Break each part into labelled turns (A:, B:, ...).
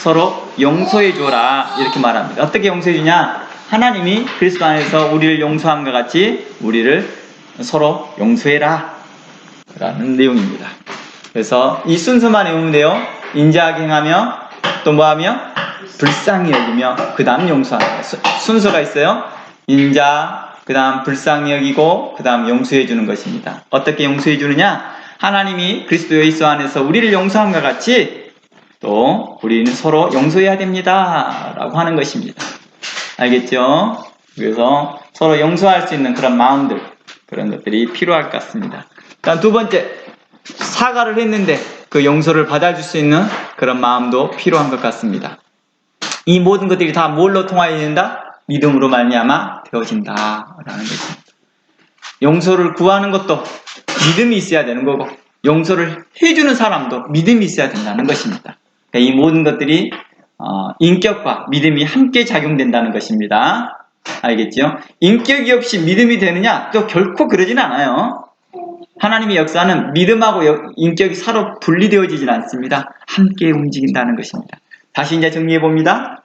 A: 서로 용서해 주라 이렇게 말합니다. 어떻게 용서해 주냐? 하나님이 그리스도 안에서 우리를 용서함과 같이 우리를 서로 용서해라 라는 내용입니다. 그래서 이 순서만 외우면 돼요. 인자하게 행하며 또 뭐하며? 불쌍히 여기며 그 다음 용서하며 순서가 있어요. 인자, 그 다음 불쌍히 여기고 그 다음 용서해 주는 것입니다. 어떻게 용서해 주느냐? 하나님이 그리스도 예수 안에서 우리를 용서함과 같이 또 우리는 서로 용서해야 됩니다 라고 하는 것입니다. 알겠죠? 그래서 서로 용서할 수 있는 그런 마음들, 그런 것들이 필요할 것 같습니다. 다음 두 번째, 사과를 했는데 그 용서를 받아줄 수 있는 그런 마음도 필요한 것 같습니다. 이 모든 것들이 다 뭘로 통하여야 된다? 믿음으로 말미암아 되어진다라는 것입니다. 용서를 구하는 것도 믿음이 있어야 되는 거고 용서를 해주는 사람도 믿음이 있어야 된다는 것입니다. 이 모든 것들이 인격과 믿음이 함께 작용된다는 것입니다. 알겠죠? 인격이 없이 믿음이 되느냐? 또 결코 그러진 않아요. 하나님의 역사는 믿음하고 인격이 서로 분리되어지진 않습니다. 함께 움직인다는 것입니다. 다시 이제 정리해 봅니다.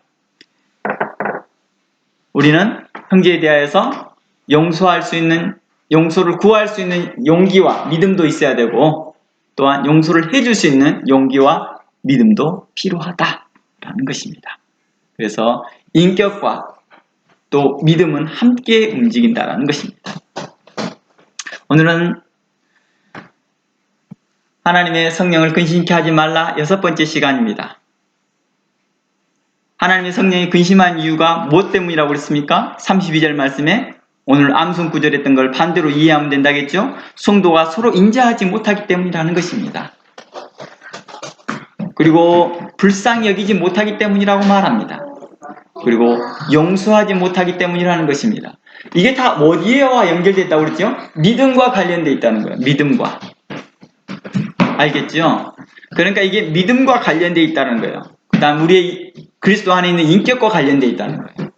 A: 우리는 형제에 대하여서 용서할 수 있는, 용서를 구할 수 있는 용기와 믿음도 있어야 되고 또한 용서를 해줄 수 있는 용기와 믿음도 필요하다라는 것입니다. 그래서 인격과 또 믿음은 함께 움직인다라는 것입니다. 오늘은 하나님의 성령을 근심케 하지 말라 6번째 시간입니다. 하나님의 성령이 근심한 이유가 무엇 때문이라고 그랬습니까? 32절 말씀에 오늘 암송 구절했던 걸 반대로 이해하면 된다겠죠? 성도가 서로 인자하지 못하기 때문이라는 것입니다. 그리고 불쌍히 여기지 못하기 때문이라고 말합니다. 그리고 용서하지 못하기 때문이라는 것입니다. 이게 다 어디에와 연결됐다고 그랬죠? 믿음과 관련되어 있다는 거예요. 믿음과. 알겠죠? 그러니까 이게 믿음과 관련되어 있다는 거예요. 그 다음 우리의 그리스도 안에 있는 인격과 관련되어 있다는 거예요.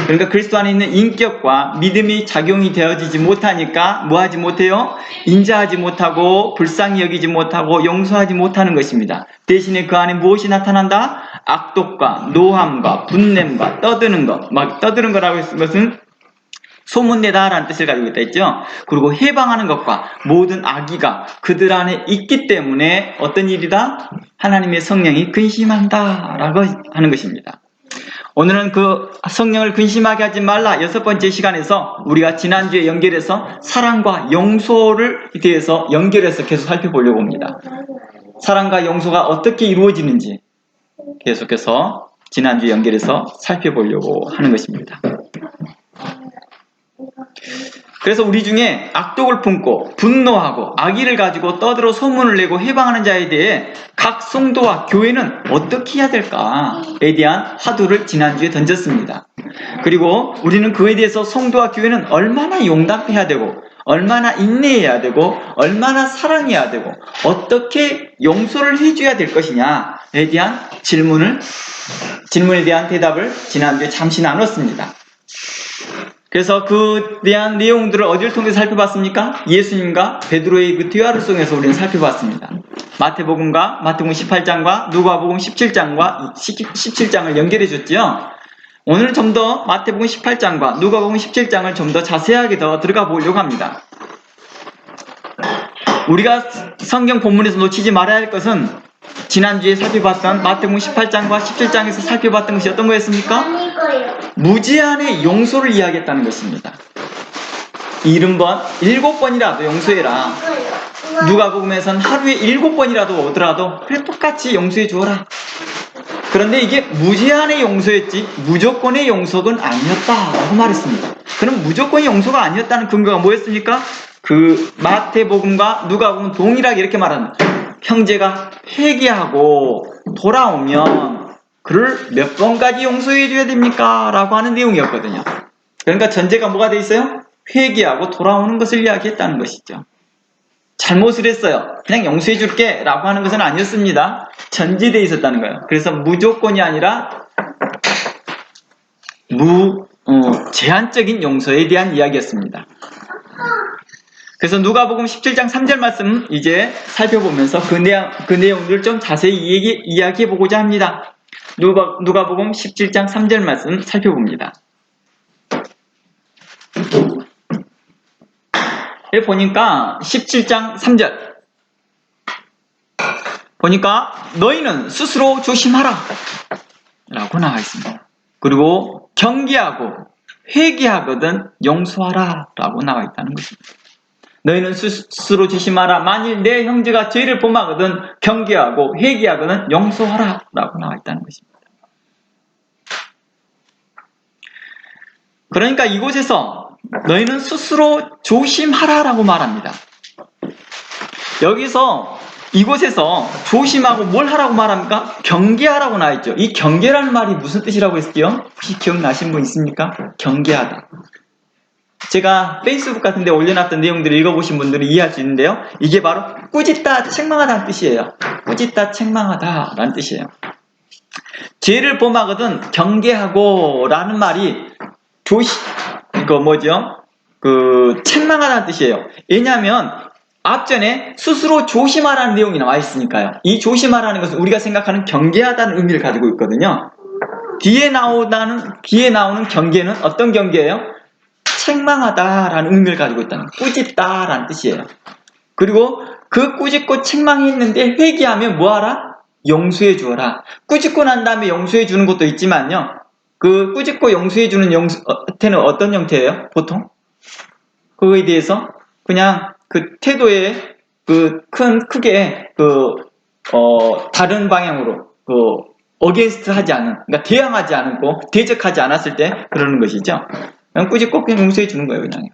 A: 그러니까 그리스도 안에 있는 인격과 믿음이 작용이 되어지지 못하니까 뭐 하지 못해요? 인자하지 못하고 불쌍히 여기지 못하고 용서하지 못하는 것입니다. 대신에 그 안에 무엇이 나타난다? 악독과 노함과 분냄과 떠드는 것. 막 떠드는 거라고 했은 것은 소문내다라는 뜻을 가지고 있다 했죠. 그리고 해방하는 것과 모든 악의가 그들 안에 있기 때문에 어떤 일이다? 하나님의 성령이 근심한다라고 하는 것입니다. 오늘은 그 성령을 근심하게 하지 말라 6번째 시간에서 우리가 지난주에 연결해서 사랑과 용서를 대해서 연결해서 계속 살펴보려고 합니다. 사랑과 용서가 어떻게 이루어지는지 계속해서 지난주에 연결해서 살펴보려고 하는 것입니다. 그래서 우리 중에 악독을 품고 분노하고 악의를 가지고 떠들어 소문을 내고 해방하는 자에 대해 각 성도와 교회는 어떻게 해야 될까에 대한 화두를 지난주에 던졌습니다. 그리고 우리는 그에 대해서 성도와 교회는 얼마나 용납해야 되고 얼마나 인내해야 되고 얼마나 사랑해야 되고 어떻게 용서를 해줘야 될 것이냐에 대한 질문에 대한 대답을 지난주에 잠시 나눴습니다. 그래서 그에 대한 내용들을 어디를 통해서 살펴봤습니까? 예수님과 베드로의 그 대화를 통해서 우리는 살펴봤습니다. 마태복음 18장과 누가복음 17장을 연결해 줬죠. 오늘 좀 더 마태복음 18장과 누가복음 17장을 좀 더 자세하게 더 들어가 보려고 합니다. 우리가 성경 본문에서 놓치지 말아야 할 것은 지난주에 살펴봤던 마태복음 18장과 17장에서 살펴봤던 것이 어떤 거였습니까? 무제한의 용서를 이야기했다는 것입니다. 7번이라도 용서해라. 누가복음에서는 하루에 7번이라도 오더라도 그래 똑같이 용서해 주어라. 그런데 이게 무제한의 용서였지 무조건의 용서는 아니었다라고 말했습니다. 그럼 무조건의 용서가 아니었다는 근거가 뭐였습니까? 그 마태복음과 누가복음은 동일하게 이렇게 말합니다. 형제가 회개하고 돌아오면 그를 몇 번까지 용서해 줘야 됩니까? 라고 하는 내용이었거든요. 그러니까 전제가 뭐가 돼 있어요? 회개하고 돌아오는 것을 이야기했다는 것이죠. 잘못을 했어요. 그냥 용서해 줄게 라고 하는 것은 아니었습니다. 전제되어 있었다는 거예요. 그래서 무조건이 아니라 제한적인 용서에 대한 이야기였습니다. 그래서 누가복음 17장 3절 말씀 이제 살펴보면서 그 내용들을 좀 자세히 이야기해 보고자 합니다. 누가복음 17장 3절 말씀 살펴봅니다. 여기 보니까 17장 3절 보니까 너희는 스스로 조심하라 라고 나와 있습니다. 그리고 경계하고 회개하거든 용서하라 라고 나와 있다는 것입니다. 너희는 스스로 조심하라. 만일 내 형제가 죄를 범하거든 경계하고 회개하거든 용서하라 라고 나와 있다는 것입니다. 그러니까 이곳에서 너희는 스스로 조심하라 라고 말합니다. 여기서 이곳에서 조심하고 뭘 하라고 말합니까? 경계하라고 나와 있죠. 이 경계라는 말이 무슨 뜻이라고 했을게요? 혹시 기억나신 분 있습니까? 경계하다. 제가 페이스북 같은 데 올려놨던 내용들을 읽어보신 분들은 이해할 수 있는데요. 이게 바로 꾸짖다, 책망하다는 뜻이에요. 꾸짖다, 책망하다 라는 뜻이에요. 죄를 범하거든 경계하고 라는 말이 책망하다는 뜻이에요. 왜냐하면 앞전에 스스로 조심하라는 내용이 나와 있으니까요. 이 조심하라는 것은 우리가 생각하는 경계하다는 의미를 가지고 있거든요. 뒤에 나오는 경계는 어떤 경계예요? 책망하다라는 의미를 가지고 있다는 거예요. 꾸짖다라는 뜻이에요. 그리고 그 꾸짖고 책망했는데 회개하면 뭐하라? 용서해 주어라. 꾸짖고 난 다음에 용서해 주는 것도 있지만요. 그 꾸짖고 용서해 주는 형태는 어떤 형태예요? 보통? 그거에 대해서 그냥 그 태도에 크게 다른 방향으로 어게인스트 하지 않은, 그러니까 대항하지 않고 대적하지 않았을 때 그러는 것이죠. 그냥 꾸짖고 그냥 용서해 주는 거예요, 그냥.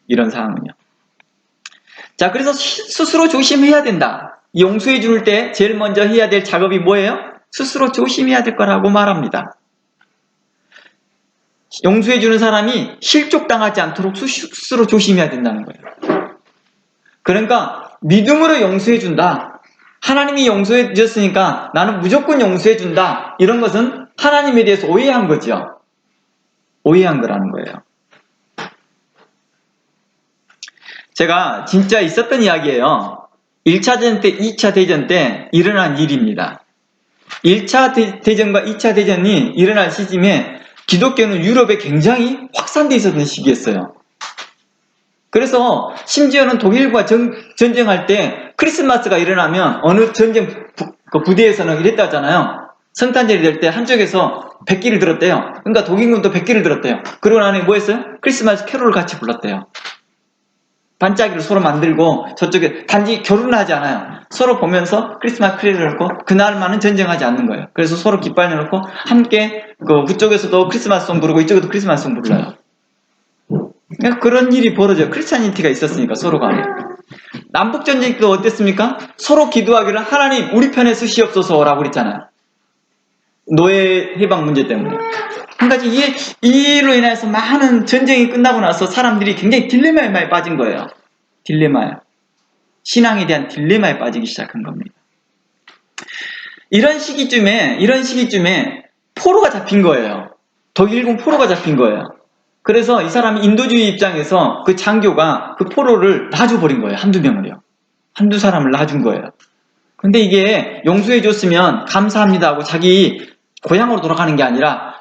A: 이런 상황은요. 자, 그래서 스스로 조심해야 된다. 용서해 줄 때 제일 먼저 해야 될 작업이 뭐예요? 스스로 조심해야 될 거라고 말합니다. 용서해 주는 사람이 실족당하지 않도록 스스로 조심해야 된다는 거예요. 그러니까 믿음으로 용서해 준다. 하나님이 용서해 주셨으니까 나는 무조건 용서해 준다. 이런 것은 하나님에 대해서 오해한 거죠. 오해한 거라는 거예요. 제가 진짜 있었던 이야기예요. 1차 대전 때, 2차 대전 때 일어난 일입니다. 1차 대전과 2차 대전이 일어날 시점에 기독교는 유럽에 굉장히 확산되어 있었던 시기였어요. 그래서 심지어는 독일과 전쟁할 때 크리스마스가 일어나면 어느 전쟁 부대에서는 이랬다잖아요. 성탄절이 될 때 한쪽에서 백기를 들었대요. 그러니까 독일군도 백기를 들었대요. 그러고 나니 뭐 했어요? 크리스마스 캐롤을 같이 불렀대요. 반짝이를 서로 만들고 저쪽에 단지 결혼을 하지 않아요. 서로 보면서 크리스마스 트리를 놓고 그날만은 전쟁하지 않는 거예요. 그래서 서로 깃발 내놓고 함께 그쪽에서도 크리스마스 송 부르고 이쪽에도 크리스마스 송 불러요. 그러니까 그런 일이 벌어져요. 크리스찬니티가 있었으니까 서로 간에. 남북전쟁 때도 어땠습니까? 서로 기도하기를 하나님 우리 편에 서시옵소서라고 그랬잖아요. 노예 해방 문제 때문에. 그러니까 이 일로 인해서 많은 전쟁이 끝나고 나서 사람들이 굉장히 딜레마에 많이 빠진 거예요. 딜레마에. 신앙에 대한 딜레마에 빠지기 시작한 겁니다. 이런 시기쯤에 포로가 잡힌 거예요. 독일군 포로가 잡힌 거예요. 그래서 이 사람이 인도주의 입장에서 그 장교가 그 포로를 놔줘버린 거예요. 한두 명을요. 한두 사람을 놔준 거예요. 근데 이게 용서해줬으면 감사합니다 하고 자기 고향으로 돌아가는 게 아니라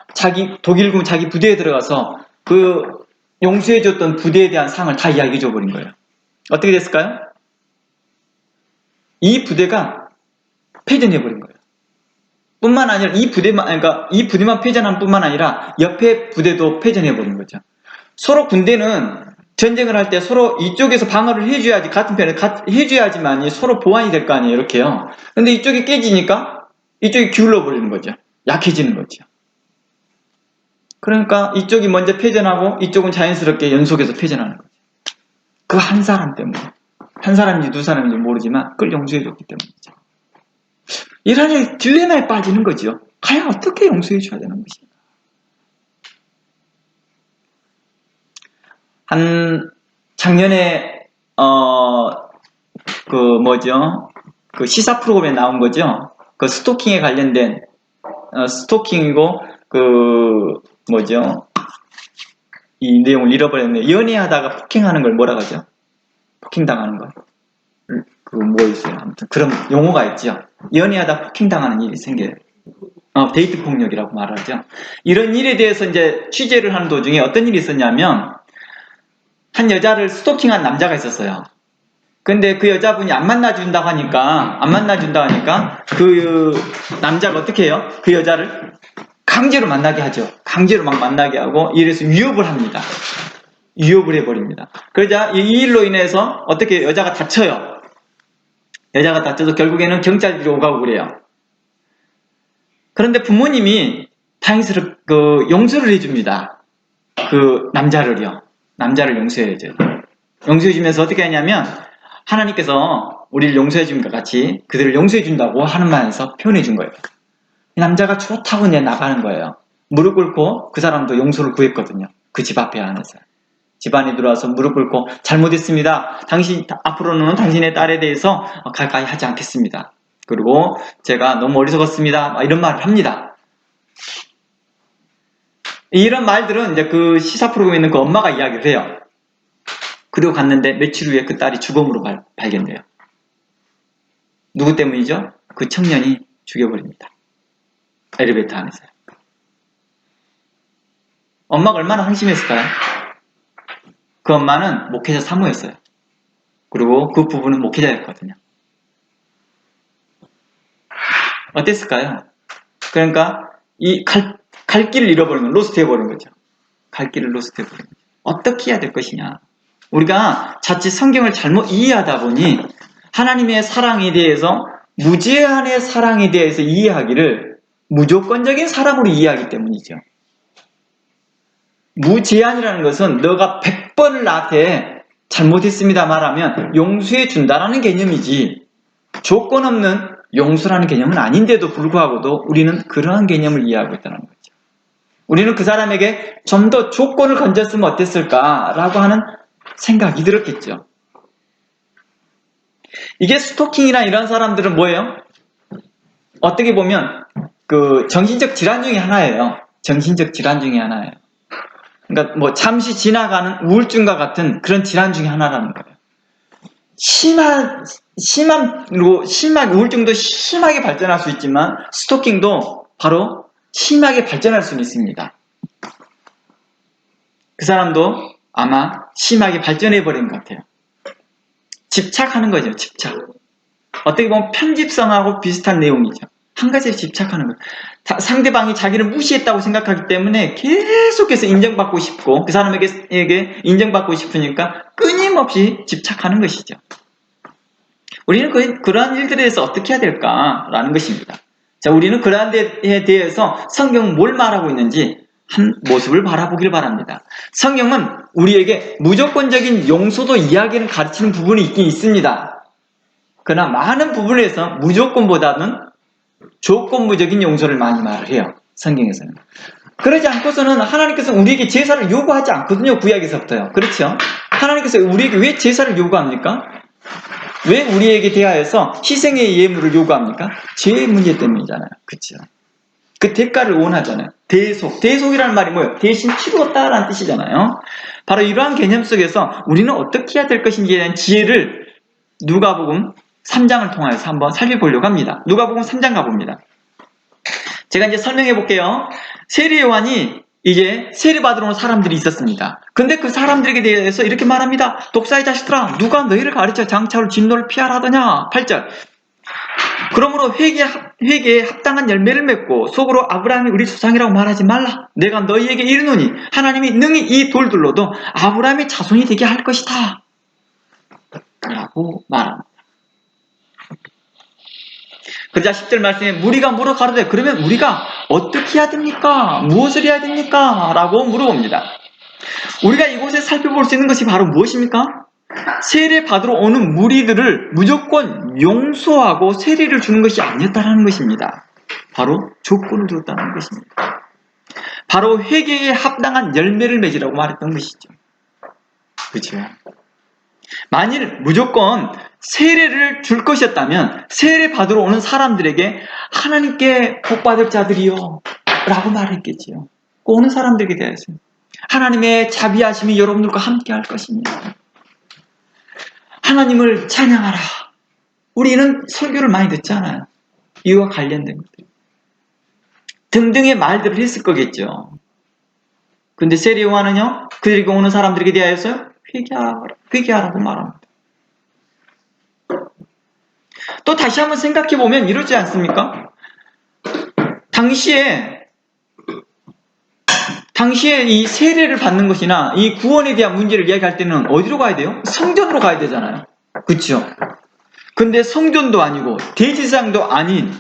A: 독일군 자기 부대에 들어가서 그 용서해줬던 부대에 대한 상을 다 이야기해줘버린 거예요. 어떻게 됐을까요? 이 부대가 패전해버린 거예요. 뿐만 아니라 이 부대만 패전한 뿐만 아니라 옆에 부대도 패전해버린 거죠. 서로 군대는 전쟁을 할 때 서로 이쪽에서 방어를 해줘야지, 같은 편에 해줘야지만이 서로 보완이 될 거 아니에요, 이렇게요. 근데 이쪽이 깨지니까 이쪽이 기울어버리는 거죠. 약해지는 거죠. 그러니까 이쪽이 먼저 패전하고 이쪽은 자연스럽게 연속해서 패전하는 거죠. 그 한 사람 때문에. 한 사람인지 두 사람인지 모르지만 그걸 용서해줬기 때문이죠. 이런 딜레마에 빠지는 거죠. 과연 어떻게 용서해줘야 되는 것인가. 작년에 그 시사 프로그램에 나온 거죠. 그 스토킹에 관련된 스토킹이고 이 내용을 잃어버렸네요. 연애하다가 폭행하는 걸 뭐라고 하죠? 폭행당하는 거. 있어요. 아무튼 그런 용어가 있죠. 연애하다 폭행당하는 일이 생겨요. 데이트 폭력이라고 말하죠. 이런 일에 대해서 이제 취재를 하는 도중에 어떤 일이 있었냐면, 한 여자를 스토킹한 남자가 있었어요. 근데 그 여자분이 안 만나준다고 하니까 그 남자가 어떻게 해요? 그 여자를 강제로 만나게 하죠. 강제로 막 만나게 하고, 이래서 위협을 합니다. 위협을 해버립니다. 그러자 이 일로 인해서 어떻게 여자가 다쳐요. 여자가 다쳐서 결국에는 경찰들이 오가고 그래요. 그런데 부모님이 다행스럽게 용서를 해줍니다. 그 남자를 용서해줘요. 용서해주면서 어떻게 하냐면, 하나님께서 우리를 용서해준 것 같이 그들을 용서해준다고 하는 말에서 표현해준 거예요. 이 남자가 좋다고 이제 나가는 거예요. 무릎 꿇고 그 사람도 용서를 구했거든요. 그 집 앞에 안에서. 집 안에 들어와서 무릎 꿇고, 잘못했습니다. 앞으로는 당신의 딸에 대해서 가까이 하지 않겠습니다. 그리고 제가 너무 어리석었습니다. 이런 말을 합니다. 이런 말들은 이제 그 시사 프로그램에 있는 그 엄마가 이야기를 해요. 그리고 갔는데 며칠 후에 그 딸이 죽음으로 발견돼요. 누구 때문이죠? 그 청년이 죽여버립니다. 엘리베이터 안에서요. 엄마가 얼마나 한심했을까요? 그 엄마는 목회자 사모였어요. 그리고 그 부부는 목회자였거든요. 어땠을까요? 그러니까 이 갈 길을 잃어버린 건, 로스트해버린 거죠. 갈 길을 로스트해버린 거죠. 어떻게 해야 될 것이냐. 우리가 자칫 성경을 잘못 이해하다 보니 하나님의 사랑에 대해서, 무제한의 사랑에 대해서 이해하기를 무조건적인 사랑으로 이해하기 때문이죠. 무제한이라는 것은 너가 100번을 나한테 잘못했습니다 말하면 용서해 준다라는 개념이지, 조건 없는 용서라는 개념은 아닌데도 불구하고도 우리는 그러한 개념을 이해하고 있다는 거죠. 우리는 그 사람에게 좀 더 조건을 건졌으면 어땠을까라고 하는 생각이 들었겠죠. 이게 스토킹이나 이런 사람들은 뭐예요? 어떻게 보면 그 정신적 질환 중에 하나예요. 정신적 질환 중에 하나예요. 그러니까 뭐 잠시 지나가는 우울증과 같은 그런 질환 중에 하나라는 거예요. 우울증도 심하게 발전할 수 있지만 스토킹도 바로 심하게 발전할 수는 있습니다. 그 사람도 아마 심하게 발전해버린 것 같아요. 집착하는 거죠, 집착. 어떻게 보면 편집성하고 비슷한 내용이죠. 한 가지에 집착하는 거예요. 상대방이 자기를 무시했다고 생각하기 때문에 계속해서 인정받고 싶고, 그 사람에게 인정받고 싶으니까 끊임없이 집착하는 것이죠. 우리는 그러한 일들에 대해서 어떻게 해야 될까라는 것입니다. 자, 우리는 그러한 데에 대해서 성경은 뭘 말하고 있는지 한 모습을 바라보길 바랍니다. 성경은 우리에게 무조건적인 용서도 이야기는 가르치는 부분이 있긴 있습니다. 그러나 많은 부분에서 무조건보다는 조건부적인 용서를 많이 말을 해요. 성경에서는. 그러지 않고서는 하나님께서 우리에게 제사를 요구하지 않거든요. 구약에서부터요. 그렇죠? 하나님께서 우리에게 왜 제사를 요구합니까? 왜 우리에게 대하여서 희생의 예물을 요구합니까? 죄의 문제 때문이잖아요. 그렇죠? 그 대가를 원하잖아요. 대속이라는 말이 뭐예요? 대신 치루었다라는 뜻이잖아요. 바로 이러한 개념 속에서 우리는 어떻게 해야 될 것인지에 대한 지혜를 누가복음 3장을 통해서 한번 살펴보려고 합니다. 누가복음 3장 가봅니다. 제가 이제 설명해 볼게요. 세례 요한이 이제 세례받으러 온 사람들이 있었습니다. 근데 그 사람들에게 대해서 이렇게 말합니다. 독사의 자식들아, 누가 너희를 가르쳐 장차로 진노를 피하라 하더냐. 8절. 그러므로 회개에 합당한 열매를 맺고 속으로 아브라함이 우리 조상이라고 말하지 말라. 내가 너희에게 이르노니 하나님이 능히 이 돌들로도 아브라함의 자손이 되게 할 것이다 라고 말합니다. 그러자 10절 말씀에 무리가 물어 가로되, 그러면 우리가 어떻게 해야 됩니까? 무엇을 해야 됩니까? 라고 물어봅니다. 우리가 이곳에 살펴볼 수 있는 것이 바로 무엇입니까? 세례 받으러 오는 무리들을 무조건 용서하고 세례를 주는 것이 아니었다는 것입니다. 바로 조건을 두었다는 것입니다. 바로 회개에 합당한 열매를 맺으라고 말했던 것이죠. 그렇죠? 만일 무조건 세례를 줄 것이었다면 세례 받으러 오는 사람들에게 하나님께 복받을 자들이요 라고 말했겠지요. 그 오는 사람들에게 대해서 하나님의 자비하심이 여러분들과 함께 할 것입니다. 하나님을 찬양하라. 우리는 설교를 많이 듣잖아요. 이와 관련된 것들. 등등의 말들을 했을 거겠죠. 근데 세례 요한은요, 그들에게 오는 사람들에게 대하여서 회개하라고 말합니다. 또 다시 한번 생각해 보면 이러지 않습니까? 당시에 이 세례를 받는 것이나 이 구원에 대한 문제를 이야기할 때는 어디로 가야 돼요? 성전으로 가야 되잖아요. 그렇죠? 근데 성전도 아니고 대지상도 아닌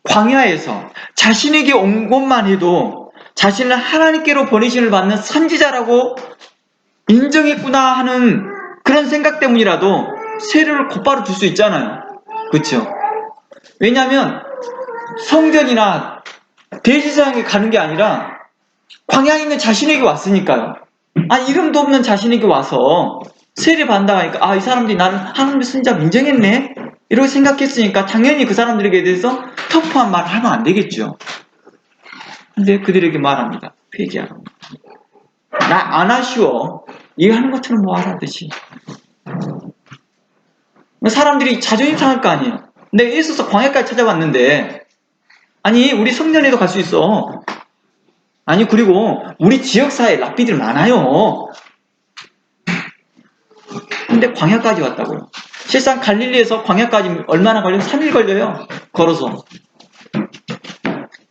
A: 광야에서 자신에게 온 것만 해도 자신을 하나님께로 보내심을 받는 선지자라고 인정했구나 하는 그런 생각 때문이라도 세례를 곧바로 줄 수 있잖아요. 그렇죠? 왜냐하면 성전이나 대지상에 가는 게 아니라 광야에 있는 자신에게 왔으니까요. 이름도 없는 자신에게 와서 세례 받는다 하니까 이 사람들이 나는 하나님의 선지자로 인정했네 이렇게 생각했으니까 당연히 그 사람들에게 대해서 터프한 말을 하면 안 되겠죠. 근데 그들에게 말합니다. 회개하라고. 나 안 아쉬워. 이거 하는 것처럼 뭐 하라듯이. 사람들이 자존심 상할 거 아니에요. 내가 예수서 광야까지 찾아왔는데 우리 성전에도 갈 수 있어. 그리고 우리 지역사회에 랍비들 많아요. 근데 광야까지 왔다고요. 실상 갈릴리에서 광야까지 얼마나 걸려요? 3일 걸려요. 걸어서.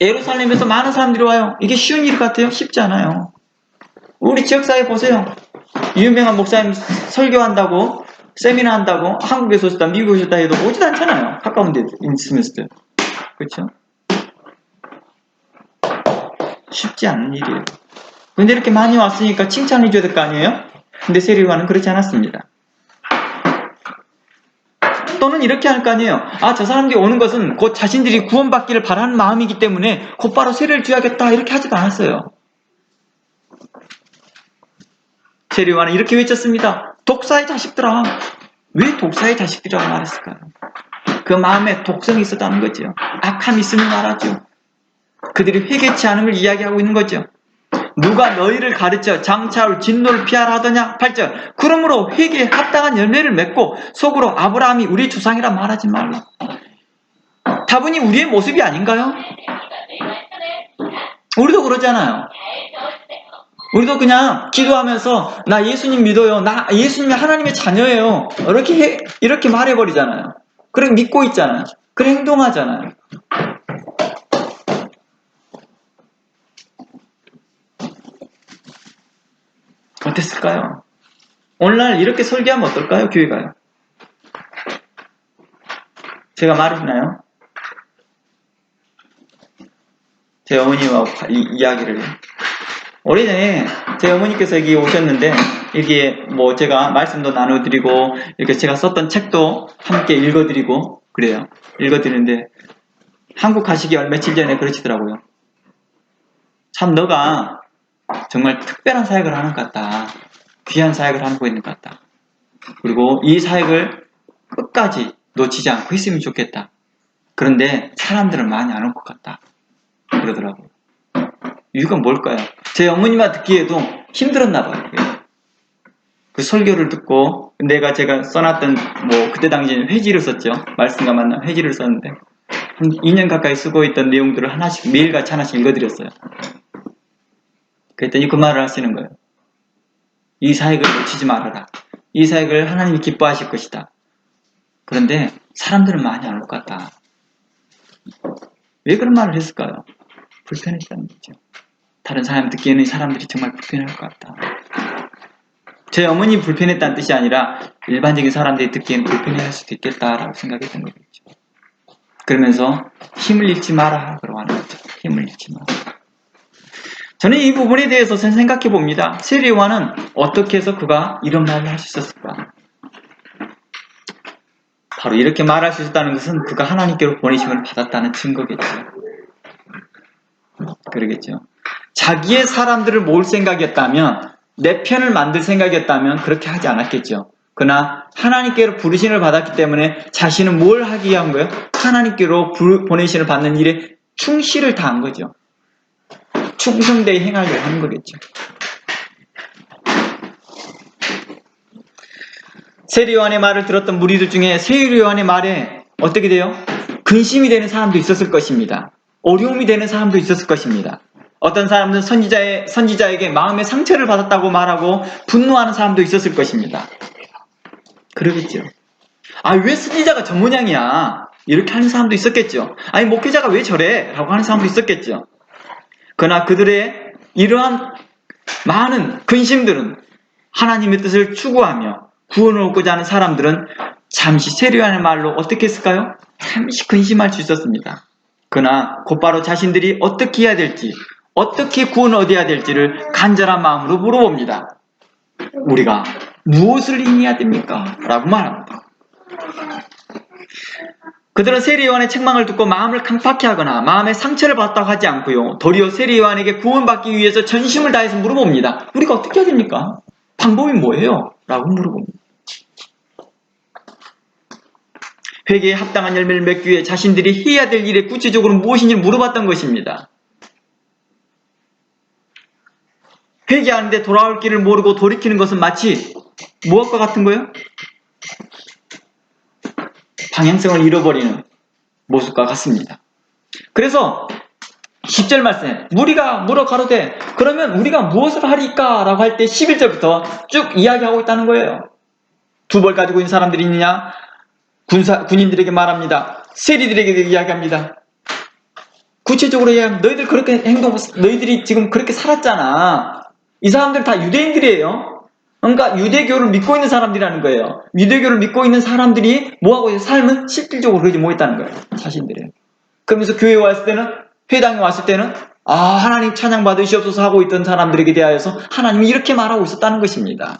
A: 예루살렘에서 많은 사람들이 와요. 이게 쉬운 일 같아요? 쉽지 않아요. 우리 지역사회 보세요. 유명한 목사님 설교한다고 세미나 한다고 한국에서 오셨다 미국에 오셨다 해도 오지도 않잖아요. 가까운 데 있으면서도. 그렇죠? 쉽지 않은 일이에요. 근데 이렇게 많이 왔으니까 칭찬해 줘야 될 거 아니에요? 근데 세례 요한은 그렇지 않았습니다. 또는 이렇게 할 거 아니에요. 저 사람들이 오는 것은 곧 자신들이 구원받기를 바라는 마음이기 때문에 곧바로 세례를 줘야겠다 이렇게 하지도 않았어요. 세례 요한은 이렇게 외쳤습니다. 독사의 자식들아. 왜 독사의 자식들이라고 말했을까요? 그 마음에 독성이 있었다는 거죠. 악함이 있음을 말하죠. 그들이 회개치 않음을 이야기하고 있는 거죠. 누가 너희를 가르쳐 장차올 진노를 피하라 하더냐? 8절. 그러므로 회개에 합당한 열매를 맺고 속으로 아브라함이 우리 조상이라 말하지 말라. 다분히 우리의 모습이 아닌가요? 우리도 그러잖아요. 우리도 그냥 기도하면서 나 예수님 믿어요. 나 예수님이 하나님의 자녀예요. 이렇게 말해버리잖아요. 그래 믿고 있잖아요. 그래 행동하잖아요. 어땠을까요? 오늘날 이렇게 설교하면 어떨까요? 교회가요. 제가 말했나요? 제 어머니와 이야기를 오래전에 제 어머니께서 여기 오셨는데 여기에 제가 말씀도 나눠드리고 이렇게 제가 썼던 책도 함께 읽어드리고 그래요. 읽어드리는데 한국 가시기 며칠 전에 그러시더라고요. 참 너가 정말 특별한 사역을 하는 것 같다. 귀한 사역을 하고 있는 것 같다. 그리고 이 사역을 끝까지 놓치지 않고 했으면 좋겠다. 그런데 사람들은 많이 안 올 것 같다. 그러더라고요. 이유가 뭘까요? 제 어머니만 듣기에도 힘들었나 봐요. 그 설교를 듣고 제가 써놨던 그때 당시에는 회지를 썼죠. 말씀과 만남 회지를 썼는데 한 2년 가까이 쓰고 있던 내용들을 하나씩 매일같이 하나씩 읽어드렸어요. 그랬더니 그 말을 하시는 거예요. 이 사역을 놓치지 말아라. 이 사역을 하나님이 기뻐하실 것이다. 그런데 사람들은 많이 안 올 것 같다. 왜 그런 말을 했을까요? 불편했다는 거죠. 다른 사람 듣기에는 이 사람들이 정말 불편할 것 같다. 제 어머니 불편했다는 뜻이 아니라 일반적인 사람들이 듣기에는 불편해할 수도 있겠다라고 생각했던 거겠죠. 그러면서 힘을 잃지 마라 그러고 하는 거죠. 힘을 잃지 마라. 저는 이 부분에 대해서 생각해 봅니다. 세례 요한은 어떻게 해서 그가 이런 말을 할 수 있었을까? 바로 이렇게 말할 수 있었다는 것은 그가 하나님께로 보내심을 받았다는 증거겠죠. 그러겠죠. 자기의 사람들을 모을 생각이었다면, 내 편을 만들 생각이었다면 그렇게 하지 않았겠죠. 그러나 하나님께로 부르심을 받았기 때문에 자신은 뭘 하기 위한 거예요? 하나님께로 보내심을 받는 일에 충실을 다한 거죠. 충성되게 행하려고 하는 거겠죠. 세례 요한의 말을 들었던 무리들 중에 세례 요한의 말에 어떻게 돼요? 근심이 되는 사람도 있었을 것입니다. 어려움이 되는 사람도 있었을 것입니다. 어떤 사람은 선지자에게 마음의 상처를 받았다고 말하고 분노하는 사람도 있었을 것입니다. 그러겠죠. 아, 왜 선지자가 저 모양이야? 이렇게 하는 사람도 있었겠죠. 아니, 목회자가 왜 저래? 라고 하는 사람도 있었겠죠. 그러나 그들의 이러한 많은 근심들은 하나님의 뜻을 추구하며 구원을 얻고자 하는 사람들은 잠시 세례요한의 말로 어떻게 했을까요? 잠시 근심할 수 있었습니다. 그러나 곧바로 자신들이 어떻게 해야 될지, 어떻게 구원을 얻어야 될지를 간절한 마음으로 물어봅니다. 우리가 무엇을 행해야 됩니까? 라고 말합니다. 그들은 세례요한의 책망을 듣고 마음을 강팍해 하거나 마음의 상처를 받았다고 하지 않고요. 도리어 세례요한에게 구원받기 위해서 전심을 다해서 물어봅니다. 우리가 어떻게 해야 됩니까? 방법이 뭐예요? 라고 물어봅니다. 회개에 합당한 열매를 맺기 위해 자신들이 해야 될 일에 구체적으로 무엇인지 물어봤던 것입니다. 회개하는데 돌아올 길을 모르고 돌이키는 것은 마치 무엇과 같은 거예요? 방향성을 잃어버리는 모습과 같습니다. 그래서 10절 말씀에 우리가 물어 가로되 그러면 우리가 무엇을 하리까? 라고 할 때 11절부터 쭉 이야기하고 있다는 거예요. 두 벌 가지고 있는 사람들이 있느냐? 군인들에게 말합니다. 세리들에게 이야기합니다. 구체적으로 이야기하면 너희들이 지금 그렇게 살았잖아. 이 사람들 다 유대인들이에요. 그러니까 유대교를 믿고 있는 사람들이라는 거예요. 유대교를 믿고 있는 사람들이 뭐하고 있어요? 삶은 실질적으로 그러지 못했다는 거예요. 자신들이. 그러면서 교회에 왔을 때는, 회당에 왔을 때는 하나님 찬양 받으시옵소서 하고 있던 사람들에게 대하여서 하나님이 이렇게 말하고 있었다는 것입니다.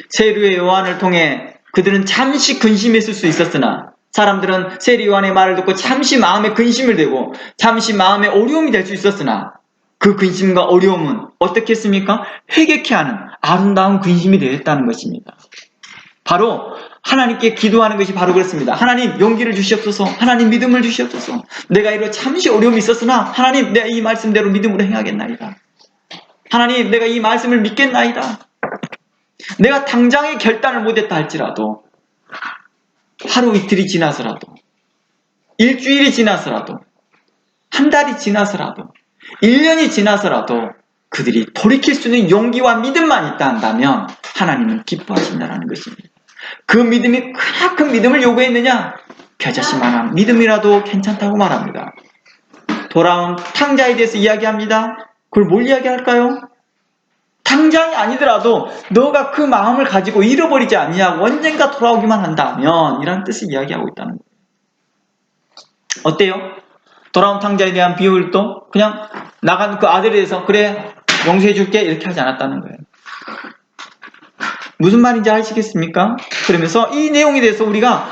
A: 세례 요한을 통해 그들은 잠시 근심했을 수 있었으나 사람들은 세례 요한의 말을 듣고 잠시 마음에 근심을 대고 잠시 마음에 어려움이 될 수 있었으나 그 근심과 어려움은 어떻게 했습니까? 회개케 하는 아름다운 근심이 되었다는 것입니다. 바로 하나님께 기도하는 것이 바로 그렇습니다. 하나님 용기를 주시옵소서. 하나님 믿음을 주시옵소서. 내가 이런 잠시 어려움이 있었으나 하나님 내가 이 말씀대로 믿음으로 행하겠나이다. 하나님 내가 이 말씀을 믿겠나이다. 내가 당장의 결단을 못했다 할지라도 하루 이틀이 지나서라도 일주일이 지나서라도 한 달이 지나서라도 1년이 지나서라도 그들이 돌이킬 수 있는 용기와 믿음만 있다 한다면 하나님은 기뻐하신다는 것입니다. 그 믿음이 크나큰 믿음을 요구했느냐? 겨자씨만한 믿음이라도 괜찮다고 말합니다. 돌아온 탕자에 대해서 이야기합니다. 그걸 뭘 이야기할까요? 당장이 아니더라도 너가 그 마음을 가지고 잃어버리지 아니하고 언젠가 돌아오기만 한다면 이라는 뜻을 이야기하고 있다는 거예요. 어때요? 돌아온 탕자에 대한 비유도 그냥 나간 그 아들에 대해서 그래 용서해 줄게 이렇게 하지 않았다는 거예요. 무슨 말인지 아시겠습니까? 그러면서 이 내용에 대해서 우리가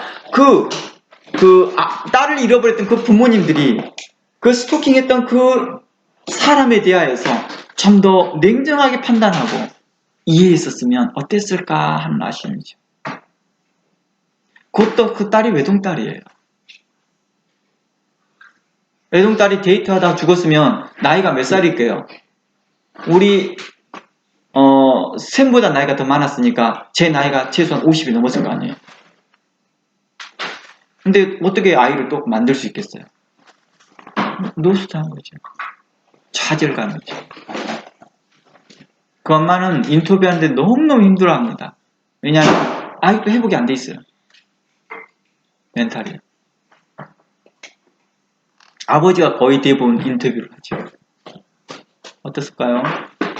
A: 딸을 잃어버렸던 그 부모님들이 그 스토킹했던 그 사람에 대하여서 좀 더 냉정하게 판단하고 이해했었으면 어땠을까 하는 아쉬움이죠. 그것도 그 딸이 외동딸이에요. 외동딸이 데이트하다가 죽었으면 나이가 몇 살일까요? 우리 샘보다 나이가 더 많았으니까 제 나이가 최소한 50이 넘었을 거 아니에요. 근데 어떻게 아이를 또 만들 수 있겠어요? 노숙한 거죠. 좌절감이죠. 그 엄마는 인터뷰하는데 너무너무 힘들어합니다. 왜냐하면 아직도 회복이 안 돼 있어요. 멘탈이. 아버지가 거의 대부분 인터뷰를 하죠. 어떻을까요?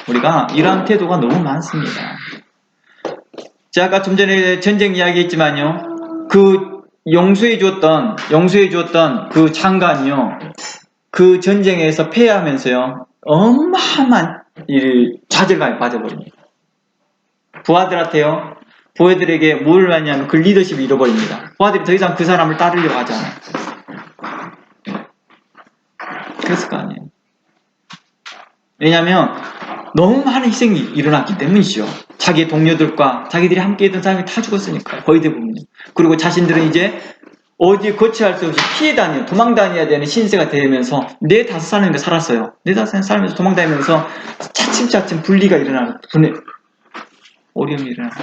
A: 우리가 이러한 태도가 너무 많습니다. 제가 아까 좀 전에 전쟁 이야기했지만요. 그 용서해 주었던 그 장관이요. 그 전쟁에서 패하면서요. 어마어마한 좌절감에 빠져버립니다. 부하들한테요. 부하들에게 뭘 하냐면 그 리더십을 잃어버립니다. 부하들이 더 이상 그 사람을 따르려고 하지 않아요. 그랬을 거 아니에요. 왜냐하면 너무 많은 희생이 일어났기 때문이죠. 자기의 동료들과 자기들이 함께 있던 사람이 다 죽었으니까 거의 대부분. 그리고 자신들은 이제 어디에 거치할 수 없이 피해 다녀 도망 다녀야 되는 신세가 되면서 4-5살인가 살았어요. 4-5살 살면서 도망 다니면서 차츰차츰 분리가 일어나는 어려움이 일어나는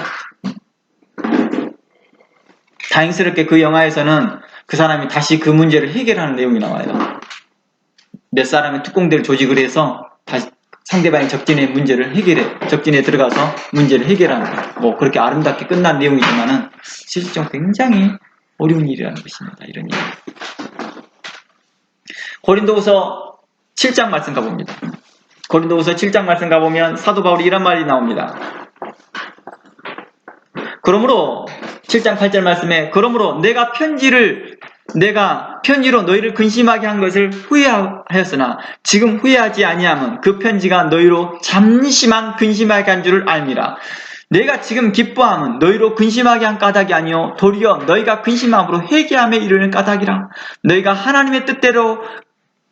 A: 다행스럽게 그 영화에서는 그 사람이 다시 그 문제를 해결하는 내용이 나와요. 몇 사람의 특공대를 조직을 해서 다시 상대방의 적진에 들어가서 문제를 해결하는, 뭐 그렇게 아름답게 끝난 내용이지만은 실질적으로 굉장히 어려운 일이라는 것입니다. 이런 일. 고린도후서 7장 말씀 가봅니다. 고린도후서 7장 말씀 가보면 사도 바울이 이런 말이 나옵니다. 그러므로 7장 8절 말씀에 그러므로 내가 편지로 너희를 근심하게 한 것을 후회하였으나 지금 후회하지 아니함은 그 편지가 너희로 잠시만 근심하게 한 줄을 알미라. 내가 지금 기뻐함은 너희로 근심하게 한 까닭이 아니요 도리어 너희가 근심함으로 회개함에 이르는 까닭이라. 너희가 하나님의 뜻대로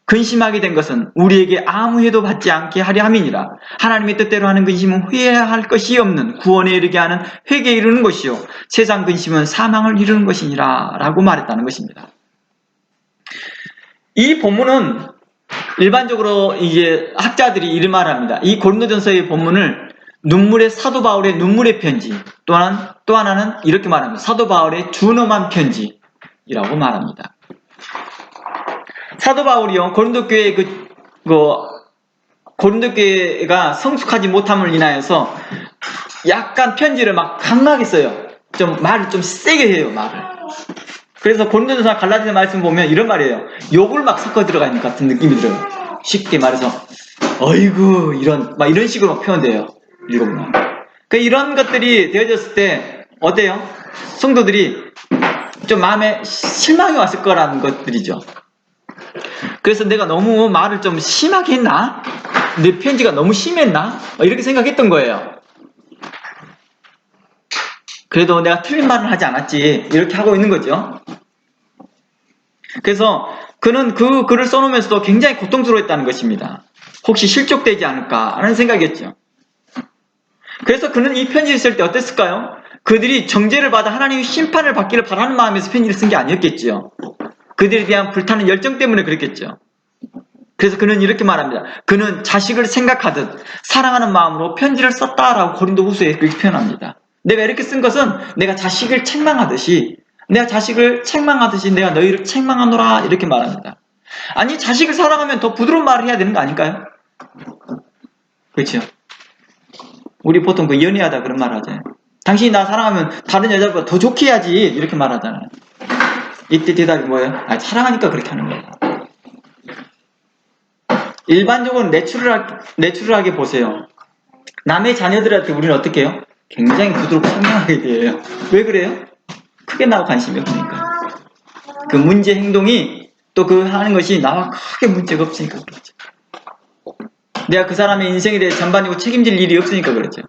A: 근심하게 된 것은 우리에게 아무 해도 받지 않게 하려 함이니라. 하나님의 뜻대로 하는 근심은 후회할 것이 없는 구원에 이르게 하는 회개에 이르는 것이요 세상 근심은 사망을 이루는 것이니라 라고 말했다는 것입니다. 이 본문은 일반적으로 이제 학자들이 이런 말을 합니다. 이 고린도전서의 본문을 사도 바울의 눈물의 편지, 또 하나는 이렇게 말합니다. 사도 바울의 준엄한 편지라고 말합니다. 사도 바울이요, 고린도 교회가 성숙하지 못함을 인하여서 약간 편지를 막 강하게 써요. 말을 좀 세게 해요, 말을. 그래서 고린도전서 갈라디아 말씀 보면 이런 말이에요. 욕을 막 섞어 들어가 있는 것 같은 느낌이 들어요. 쉽게 말해서, 어이구, 이런 식으로 표현돼요. 읽어보면. 이런 것들이 되어졌을 때, 어때요? 성도들이 좀 마음에 실망이 왔을 거라는 것들이죠. 그래서 내가 너무 말을 좀 심하게 했나? 내 편지가 너무 심했나? 이렇게 생각했던 거예요. 그래도 내가 틀린 말을 하지 않았지. 이렇게 하고 있는 거죠. 그래서 그는 그 글을 써놓으면서도 굉장히 고통스러워했다는 것입니다. 혹시 실족되지 않을까 하는 생각이었죠. 그래서 그는 이 편지를 쓸 때 어땠을까요? 그들이 정죄를 받아 하나님의 심판을 받기를 바라는 마음에서 편지를 쓴 게 아니었겠죠. 그들에 대한 불타는 열정 때문에 그랬겠죠. 그래서 그는 이렇게 말합니다. 그는 자식을 생각하듯 사랑하는 마음으로 편지를 썼다라고 고린도후서에 그렇게 표현합니다. 내가 이렇게 쓴 것은 내가 자식을 책망하듯이 내가 너희를 책망하노라 이렇게 말합니다. 아니, 자식을 사랑하면 더 부드러운 말을 해야 되는 거 아닐까요? 그렇죠? 우리 보통 연애하다 그런 말 하잖아요. 당신이 나 사랑하면 다른 여자보다 더 좋게 해야지 이렇게 말하잖아요. 이때 대답이 뭐예요? 사랑하니까 그렇게 하는 거예요. 일반적으로 내추럴하게 보세요. 남의 자녀들한테 우리는 어떻게 해요? 굉장히 부드럽고 상냥하게 대해요. 왜 그래요? 크게 나와 관심이 없으니까. 그 문제 행동이 또 하는 것이 나와 크게 문제가 없으니까 그렇죠. 내가 그 사람의 인생에 대해 전반적으로 책임질 일이 없으니까 그렇죠.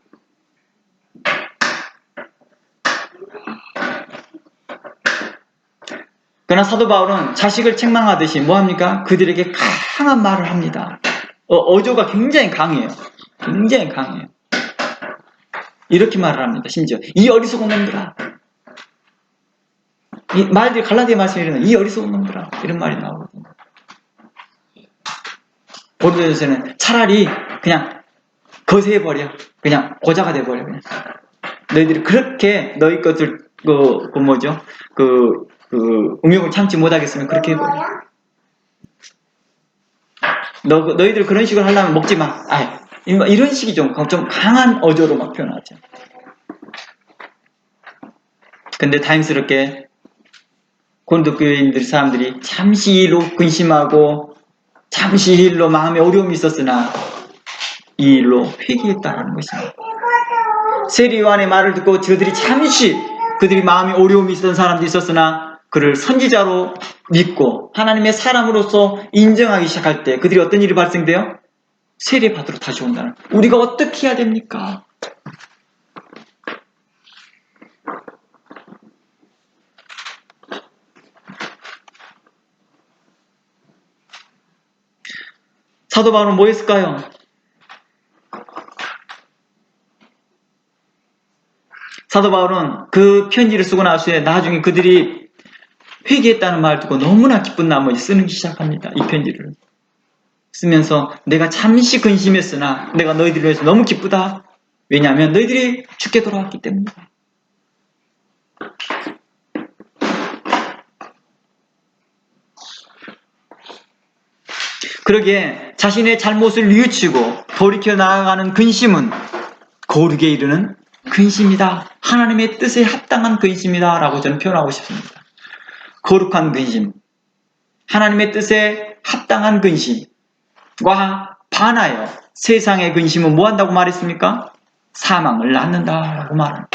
A: 그러나 사도 바울은 자식을 책망하듯이 뭐합니까? 그들에게 강한 말을 합니다. 어조가 굉장히 강해요. 굉장히 강해요. 이렇게 말을 합니다. 심지어 이 어리석은 놈들아. 이 말들이 갈라디아 말씀에 이르는 이 어리석은 놈들아. 이런 말이 나오거든요. 고린도전서는 차라리 그냥 거세해버려. 그냥 고자가 돼버려. 그냥. 너희들이 그렇게 너희 것들 음욕을 참지 못하겠으면 그렇게 해버려. 너희들 그런 식으로 하려면 먹지 마. 이런 식이 좀 강한 어조로 막 표현하죠. 근데 다행스럽게 고린도 교회인들 사람들이 잠시 일로 근심하고 잠시 일로 마음에 어려움이 있었으나 이 일로 회개했다는 것입니다. 세리 요한의 말을 듣고 그들이 마음에 어려움이 있었던 사람들이 있었으나 그를 선지자로 믿고 하나님의 사람으로서 인정하기 시작할 때 그들이 어떤 일이 발생돼요? 세례 받으러 다시 온다는. 우리가 어떻게 해야 됩니까? 사도 바울은 뭐 했을까요? 사도 바울은 그 편지를 쓰고 나서 나중에 그들이 회개했다는 말을 듣고 너무나 기쁜 나머지 쓰기 시작합니다. 이 편지를 쓰면서 내가 잠시 근심했으나 내가 너희들을 위해서 너무 기쁘다. 왜냐하면 너희들이 죽게 돌아왔기 때문이다. 그러기에 자신의 잘못을 뉘우치고 돌이켜 나아가는 근심은 거룩에 이르는 근심이다. 하나님의 뜻에 합당한 근심이다 라고 저는 표현하고 싶습니다. 거룩한 근심, 하나님의 뜻에 합당한 근심과 반하여 세상의 근심은 뭐 한다고 말했습니까? 사망을 낳는다라고 말합니다.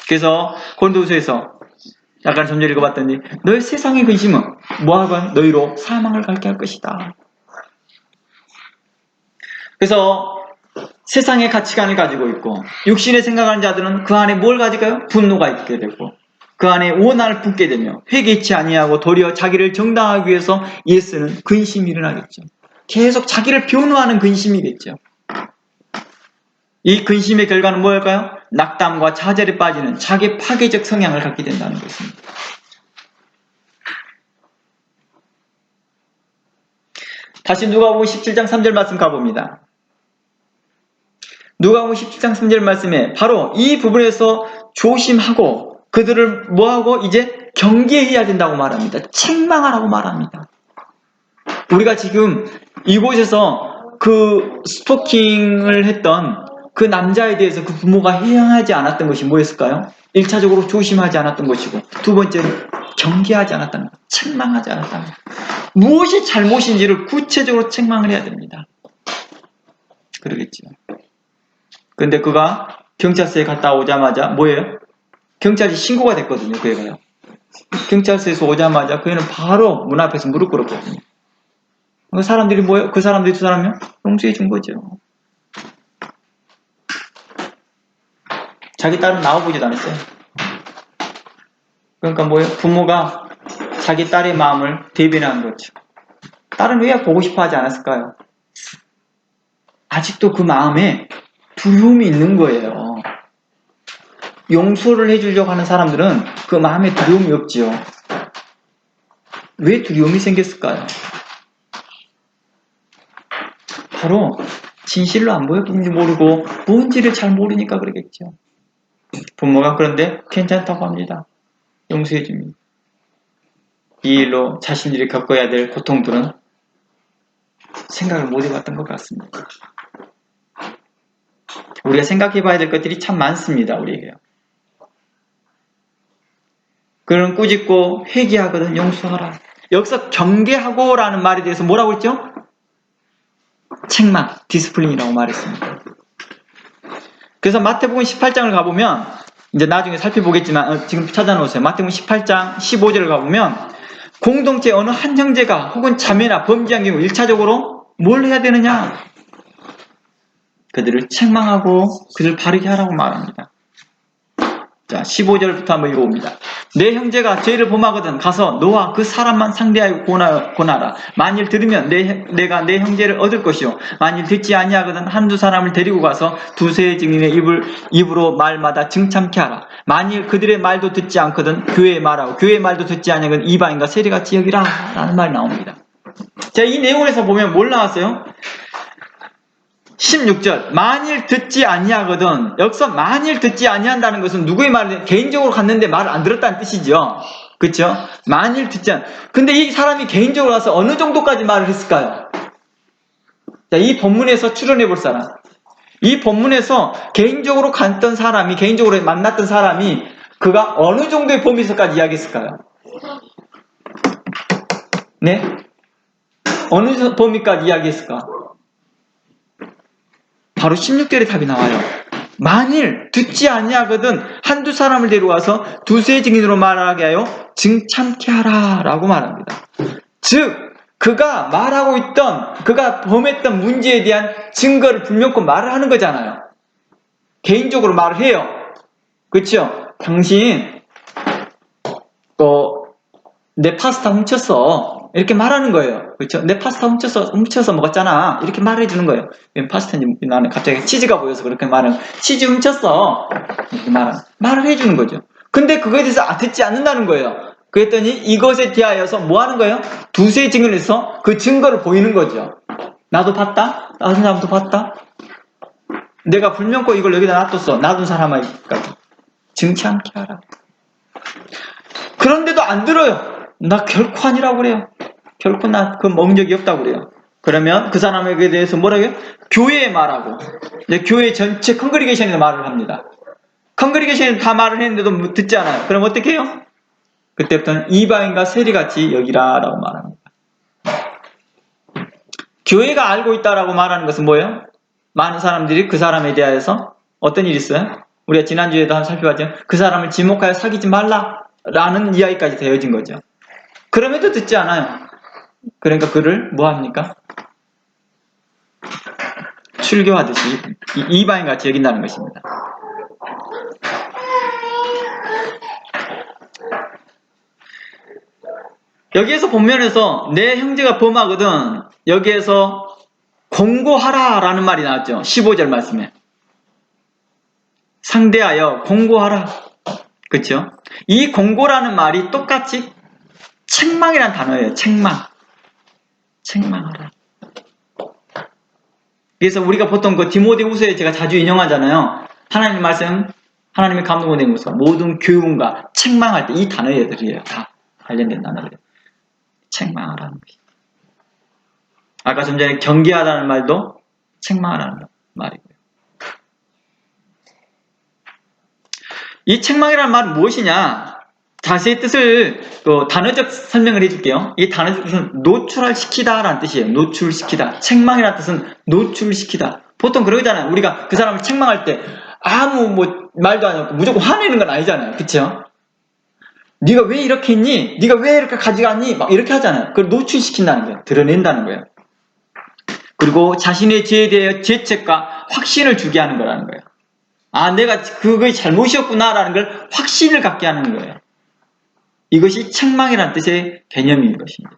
A: 그래서 고린도후서에서 약간 좀 전에 읽어봤더니 너의 세상의 근심은 뭐하건 너희로 사망을 갖게 할 것이다. 그래서 세상의 가치관을 가지고 있고 육신의 생각하는 자들은 그 안에 뭘 가질까요? 분노가 있게 되고 그 안에 원한을 품게 되며 회개치 아니하고 도리어 자기를 정당하기 위해서 예수는 근심이 일어나겠죠. 계속 자기를 변호하는 근심이겠죠. 이 근심의 결과는 뭐일까요? 낙담과 좌절에 빠지는 자기 파괴적 성향을 갖게 된다는 것입니다. 다시 누가복음 17장 3절 말씀 가봅니다. 누가복음 17장 3절 말씀에 바로 이 부분에서 조심하고 그들을 뭐하고 이제 경계해야 된다고 말합니다. 책망하라고 말합니다. 우리가 지금 이곳에서 그 스토킹을 했던 그 남자에 대해서 그 부모가 해양하지 않았던 것이 뭐였을까요? 1차적으로 조심하지 않았던 것이고 두 번째는 경계하지 않았다는 것, 책망하지 않았다는 것. 무엇이 잘못인지를 구체적으로 책망을 해야 됩니다. 그러겠죠. 근데 그가 경찰서에 갔다 오자마자 뭐예요? 경찰이 신고가 됐거든요. 그 애가요. 경찰서에서 오자마자 그 애는 바로 문 앞에서 무릎 꿇었거든요. 그 사람들이 뭐예요? 그 사람들이 두 사람이요? 용서해 준 거죠. 자기 딸은 나와보지도 않았어요. 그러니까 뭐예요? 부모가 자기 딸의 마음을 대변한 거죠. 딸은 왜 보고 싶어 하지 않았을까요? 아직도 그 마음에 두려움이 있는 거예요. 용서를 해주려고 하는 사람들은 그 마음에 두려움이 없지요. 왜 두려움이 생겼을까요? 바로 진실로 안 보였는지 모르고 뭔지를 잘 모르니까 그러겠죠. 부모가 그런데 괜찮다고 합니다. 용서해 줍니다. 이 일로 자신들이 겪어야 될 고통들은 생각을 못 해봤던 것 같습니다. 우리가 생각해 봐야 될 것들이 참 많습니다. 우리에게요. 그는 꾸짖고 회개하거든 용서하라. 여기서 경계하고 라는 말에 대해서 뭐라고 했죠? 책망, 디스플린이라고 말했습니다. 그래서 마태복음 18장을 가보면 이제 나중에 살펴보겠지만 지금 찾아놓으세요. 마태복음 18장 15절을 가보면 공동체 어느 한 형제가 혹은 자매나 범죄한 경우 1차적으로 뭘 해야 되느냐? 그들을 책망하고 그들을 바르게 하라고 말합니다. 자, 15절부터 한번 읽어봅니다. 내 형제가 죄를 범하거든 가서 너와 그 사람만 상대하여 고나라. 만일 들으면 내가 내 형제를 얻을 것이요 만일 듣지 아니하거든 한두 사람을 데리고 가서 두세 증인의 입으로 말마다 증참케 하라. 만일 그들의 말도 듣지 않거든 교회의 말하고 교회의 말도 듣지 아니하거든 이방인과 세리같이 여기라 라는 말이 나옵니다. 자, 이 내용에서 보면 뭘 나왔어요? 16절 만일 듣지 아니하거든. 여기서 만일 듣지 아니한다는 것은 누구의 말을 개인적으로 갔는데 말을 안 들었다는 뜻이죠. 그렇죠? 만일 듣지 않. 근데 이 사람이 개인적으로 가서 어느 정도까지 말을 했을까요? 자, 이 본문에서 추론해 볼 사람. 이 본문에서 개인적으로 갔던 사람이 개인적으로 만났던 사람이 그가 어느 정도의 범위에서까지 이야기했을까요? 네? 어느 범위까지 이야기했을까? 바로 16절에 답이 나와요. 만일 듣지 아니하거든 한두 사람을 데려와서 두세 증인으로 말하게 하여 증참케 하라 라고 말합니다. 즉 그가 말하고 있던 그가 범했던 문제에 대한 증거를 불명코 말을 하는 거잖아요. 개인적으로 말을 해요. 그렇죠? 당신 내 파스타 훔쳤어 이렇게 말하는 거예요. 그렇죠? 내 파스타 훔쳐서 먹었잖아. 이렇게 말해주는 거예요. 파스타인지 나는 갑자기 치즈가 보여서 그렇게 말하는 치즈 훔쳤어. 이렇게 말을 해주는 거죠. 근데 그거에 대해서 듣지 않는다는 거예요. 그랬더니 이것에 대하여서 뭐 하는 거예요? 두세 증언을 해서 그 증거를 보이는 거죠. 나도 봤다. 다른 사람도 봤다. 내가 불명코 이걸 여기다 놔뒀어. 놔둔 사람아까지 증치않게 하라. 그런데도 안 들어요. 나 결코 아니라고 그래요. 결코 나 그 먹은 적이 없다고 그래요. 그러면 그 사람에게 대해서 뭐라고요? 교회에 말하고, 이제 교회 전체 컨그리게이션에 말을 합니다. 컨그리게이션에 다 말을 했는데도 듣지 않아요. 그럼 어떻게 해요? 그때부터는 이방인과 세리같이 여기라 라고 말합니다. 교회가 알고 있다라고 말하는 것은 뭐예요? 많은 사람들이 그 사람에 대하여서 어떤 일이 있어요? 우리가 지난주에도 한번 살펴봤죠. 그 사람을 지목하여 사귀지 말라라는 이야기까지 되어진 거죠. 그럼에도 듣지 않아요. 그러니까 그를 뭐합니까? 출교하듯이 이방인같이 여긴다는 것입니다. 여기에서 본면에서 내 형제가 범하거든 여기에서 공고하라 라는 말이 나왔죠. 15절 말씀에 상대하여 공고하라. 그렇죠? 이 공고라는 말이 똑같이 책망이라는 단어예요. 책망하라. 그래서 우리가 보통 그 디모데후서에 제가 자주 인용하잖아요. 하나님 말씀, 하나님의 감동을 내면서 모든 교훈과 책망할 때 이 단어들이에요. 다 관련된 단어들이에요. 책망하라는 것이. 아까 좀 전에 경계하라는 말도 책망하라는 말이고요. 이 책망이라는 말은 무엇이냐? 자세히 뜻을 단어적 설명을 해줄게요. 이 단어적 뜻은 노출시키다라는 뜻이에요. 노출시키다. 책망이라는 뜻은 노출시키다. 보통 그러잖아요. 우리가 그 사람을 책망할 때 아무 말도 안 하고 무조건 화내는 건 아니잖아요. 그쵸? 네가 왜 이렇게 했니? 네가 왜 이렇게 가져갔니? 막 이렇게 하잖아요. 그걸 노출시킨다는 거예요. 드러낸다는 거예요. 그리고 자신의 죄에 대해 죄책과 확신을 주게 하는 거라는 거예요. 아, 내가 그게 잘못이었구나라는 걸 확신을 갖게 하는 거예요. 이것이 책망이라는 뜻의 개념인 것입니다.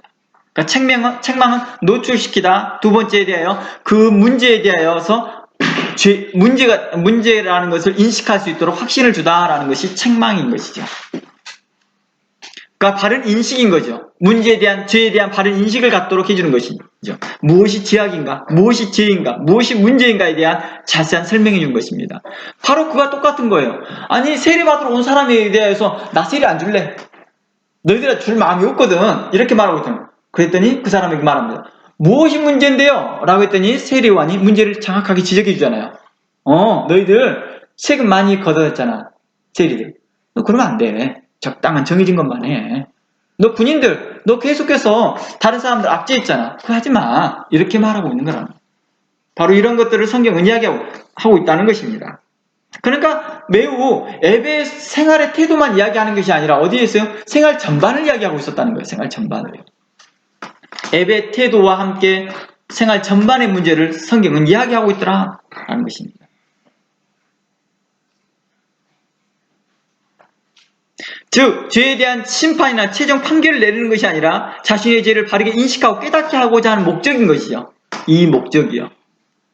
A: 그러니까 책망은 노출시키다. 두 번째에 대하여 그 문제에 대하여서 문제라는 것을 인식할 수 있도록 확신을 주다라는 것이 책망인 것이죠. 그러니까 바른 인식인 거죠. 문제에 대한, 죄에 대한 바른 인식을 갖도록 해주는 것이죠. 무엇이 죄악인가, 무엇이 죄인가, 무엇이 문제인가에 대한 자세한 설명해 준 것입니다. 바로 그와 똑같은 거예요. 아니, 세례받으러 온 사람에 대해서 나 세례 안 줄래? 너희들한테 줄 마음이 없거든. 이렇게 말하고 있잖아요. 그랬더니 그 사람에게 말합니다. 무엇이 문제인데요? 라고 했더니 세례요한이 문제를 정확하게 지적해 주잖아요. 너희들 세금 많이 걷어냈잖아. 세리들. 너 그러면 안 돼. 적당한 정해진 것만 해. 너 군인들, 너 계속해서 다른 사람들 압제했잖아. 그거 하지 마. 이렇게 말하고 있는 거라. 바로 이런 것들을 성경은 이야기하고 있다는 것입니다. 그러니까 매우 예배 생활의 태도만 이야기하는 것이 아니라 어디에 있어요? 생활 전반을 이야기하고 있었다는 거예요. 생활 전반을요. 예배 태도와 함께 생활 전반의 문제를 성경은 이야기하고 있더라라는 것입니다. 즉, 죄에 대한 심판이나 최종 판결을 내리는 것이 아니라 자신의 죄를 바르게 인식하고 깨닫게 하고자 하는 목적인 것이요. 이 목적이요.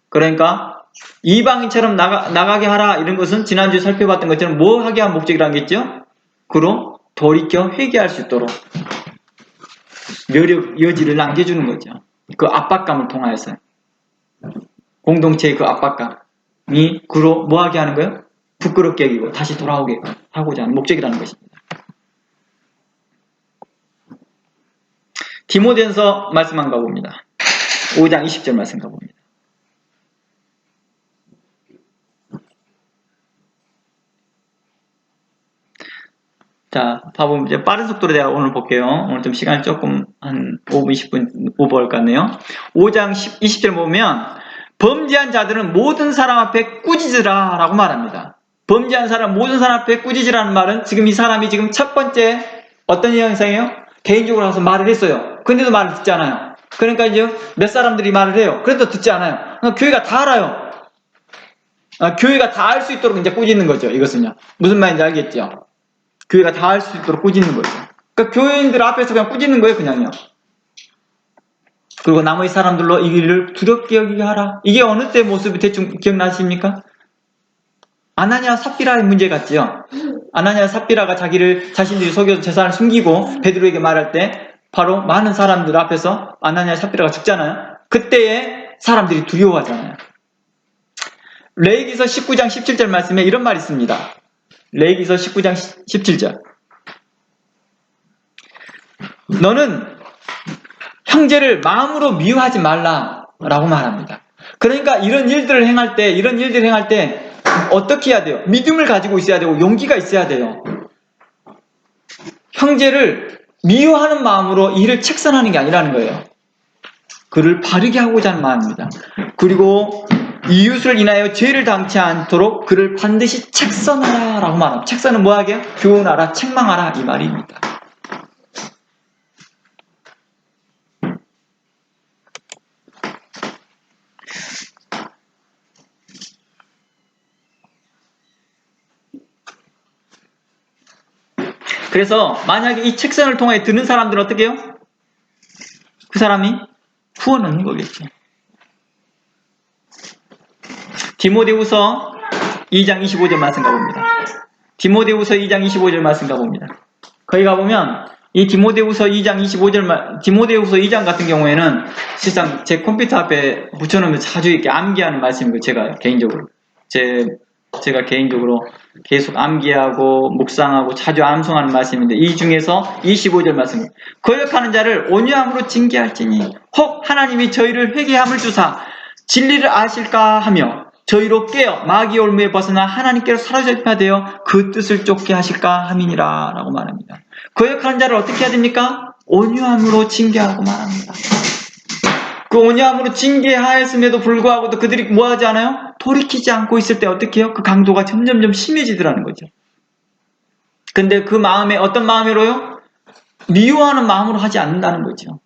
A: 그러니까 이방인처럼 나가게 하라 이런 것은 지난주에 살펴봤던 것처럼 뭐 하게 한 목적이라는 게 있죠? 그로 돌이켜 회개할 수 있도록 여력, 여지를 남겨주는 거죠. 그 압박감을 통하여서 공동체의 그 압박감이 그로 뭐 하게 하는 거예요? 부끄럽게 여기고 다시 돌아오게 하고자 하는 목적이라는 것입니다. 디모데전서 말씀 한번 가봅니다. 5장 20절 말씀 가봅니다. 자, 봐보면 이제 빠른 속도로 내가 오늘 볼게요. 오늘 좀 시간이 조금 한 5분, 20분 오버할 것 같네요. 5장 20절 보면 범죄한 자들은 모든 사람 앞에 꾸짖으라 라고 말합니다. 범죄한 사람, 모든 사람 앞에 꾸짖으라는 말은 지금 이 사람이 지금 첫 번째 어떤 현상이에요? 개인적으로 와서 말을 했어요. 근데도 말을 듣지 않아요. 그러니까 이제 몇 사람들이 말을 해요. 그래도 듣지 않아요. 그러니까 교회가 다 알아요. 교회가 다 알 수 있도록 이제 꾸짖는 거죠. 이것은요. 무슨 말인지 알겠죠? 교회가 다 알 수 있도록 꾸짖는 거죠. 그러니까 교회인들 앞에서 그냥 꾸짖는 거예요, 그냥요. 그리고 나머지 사람들로 이 일을 두렵게 여기게 하라. 이게 어느 때 모습이 대충 기억나십니까? 아나니아 삽비라의 문제 같지요. 아나니아 삽비라가 자신들이 속여서 재산을 숨기고 베드로에게 말할 때 바로 많은 사람들 앞에서 아나니아 삽비라가 죽잖아요. 그때에 사람들이 두려워하잖아요. 레위기서 19장 17절 말씀에 이런 말이 있습니다. 레위기서 19장 17절. 너는 형제를 마음으로 미워하지 말라라고 말합니다. 그러니까 이런 일들을 행할 때 어떻게 해야 돼요? 믿음을 가지고 있어야 되고 용기가 있어야 돼요. 형제를 미워하는 마음으로 이를 책선하는 게 아니라는 거예요. 그를 바르게 하고자 하는 마음입니다. 그리고 이웃을 인하여 죄를 당치 않도록 그를 반드시 책선하라 라고 말합니다. 책선은 뭐하게요? 교훈하라, 책망하라 이 말입니다. 그래서 만약에 이 책선을 통해 듣는 사람들은 어떻게 해요? 그 사람이 후원 얻는 거겠죠. 디모데후서 2장 25절 말씀 가봅니다. 디모데후서 2장 25절 말씀 가봅니다. 거기 가보면 이 디모데후서 2장 같은 경우에는 실상 제 컴퓨터 앞에 붙여놓으면 자주 이렇게 암기하는 말씀이고 제가 개인적으로 계속 암기하고 묵상하고 자주 암송하는 말씀인데 이 중에서 25절 말씀 거역하는 자를 온유함으로 징계할지니 혹 하나님이 저희를 회개함을 주사 진리를 아실까 하며 저희로 깨어 마귀의 올무에 벗어나 하나님께로 사로잡혀야 되어 그 뜻을 쫓게 하실까 함이니라 라고 말합니다. 거역하는 자를 어떻게 해야 됩니까? 온유함으로 징계하고 말합니다. 그 온유함으로 징계하였음에도 불구하고도 그들이 뭐하지 않아요? 돌이키지 않고 있을 때 어떻게 해요? 그 강도가 점점점 심해지더라는 거죠. 근데 그 마음에 어떤 마음으로요? 미워하는 마음으로 하지 않는다는 거죠.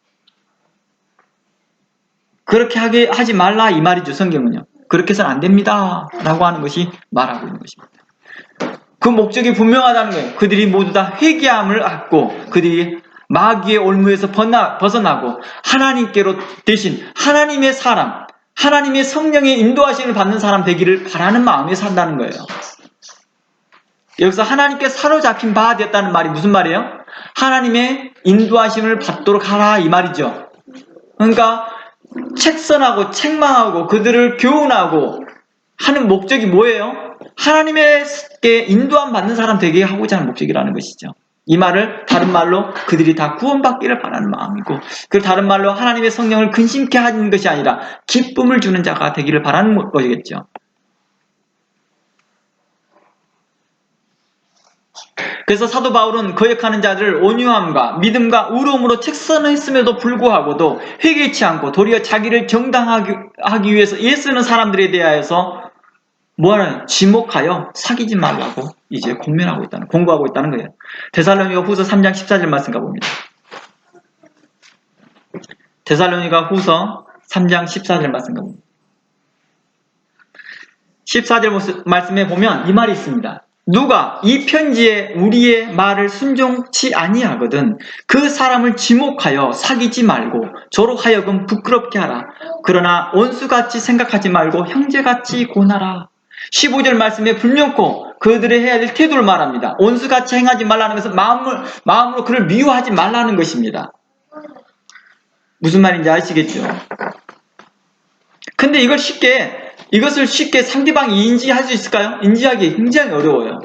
A: 그렇게 하지 말라 이 말이죠. 성경은요. 그렇게 해서는 안 됩니다 라고 하는 것이 말하고 있는 것입니다. 그 목적이 분명하다는 거예요. 그들이 모두 다 회개함을 갖고 그들이 마귀의 올무에서 벗어나고 하나님께로 대신 하나님의 사람, 하나님의 성령의 인도하심을 받는 사람 되기를 바라는 마음에 산다는 거예요. 여기서 하나님께 사로잡힌 바 되었다는 말이 무슨 말이에요? 하나님의 인도하심을 받도록 하라 이 말이죠. 그러니까 책선하고 책망하고 그들을 교훈하고 하는 목적이 뭐예요? 하나님께 인도함 받는 사람 되게 하고자 하는 목적이라는 것이죠. 이 말을 다른 말로 그들이 다 구원받기를 바라는 마음이고 그 다른 말로 하나님의 성령을 근심케 하는 것이 아니라 기쁨을 주는 자가 되기를 바라는 것이겠죠. 그래서 사도 바울은 거역하는 자들을 온유함과 믿음과 의로움으로 책선했음에도 불구하고도 회개치 않고 도리어 자기를 정당하기 위해서 애쓰는 사람들에 대하여서 뭐하나요? 지목하여 사귀지 말라고 이제 공부하고 있다는 거예요. 데살로니가 후서 3장 14절 말씀 가봅니다. 데살로니가 후서 3장 14절 말씀 가봅니다. 14절 말씀에 보면 이 말이 있습니다. 누가 이 편지에 우리의 말을 순종치 아니하거든 그 사람을 지목하여 사귀지 말고 저로 하여금 부끄럽게 하라. 그러나 원수같이 생각하지 말고 형제같이 고나라. 15절 말씀에 분명코 그들이 해야 될 태도를 말합니다. 원수같이 행하지 말라는 것은 마음으로 그를 미워하지 말라는 것입니다. 무슨 말인지 아시겠죠? 근데 이것을 쉽게 상대방이 인지할 수 있을까요? 인지하기 굉장히 어려워요.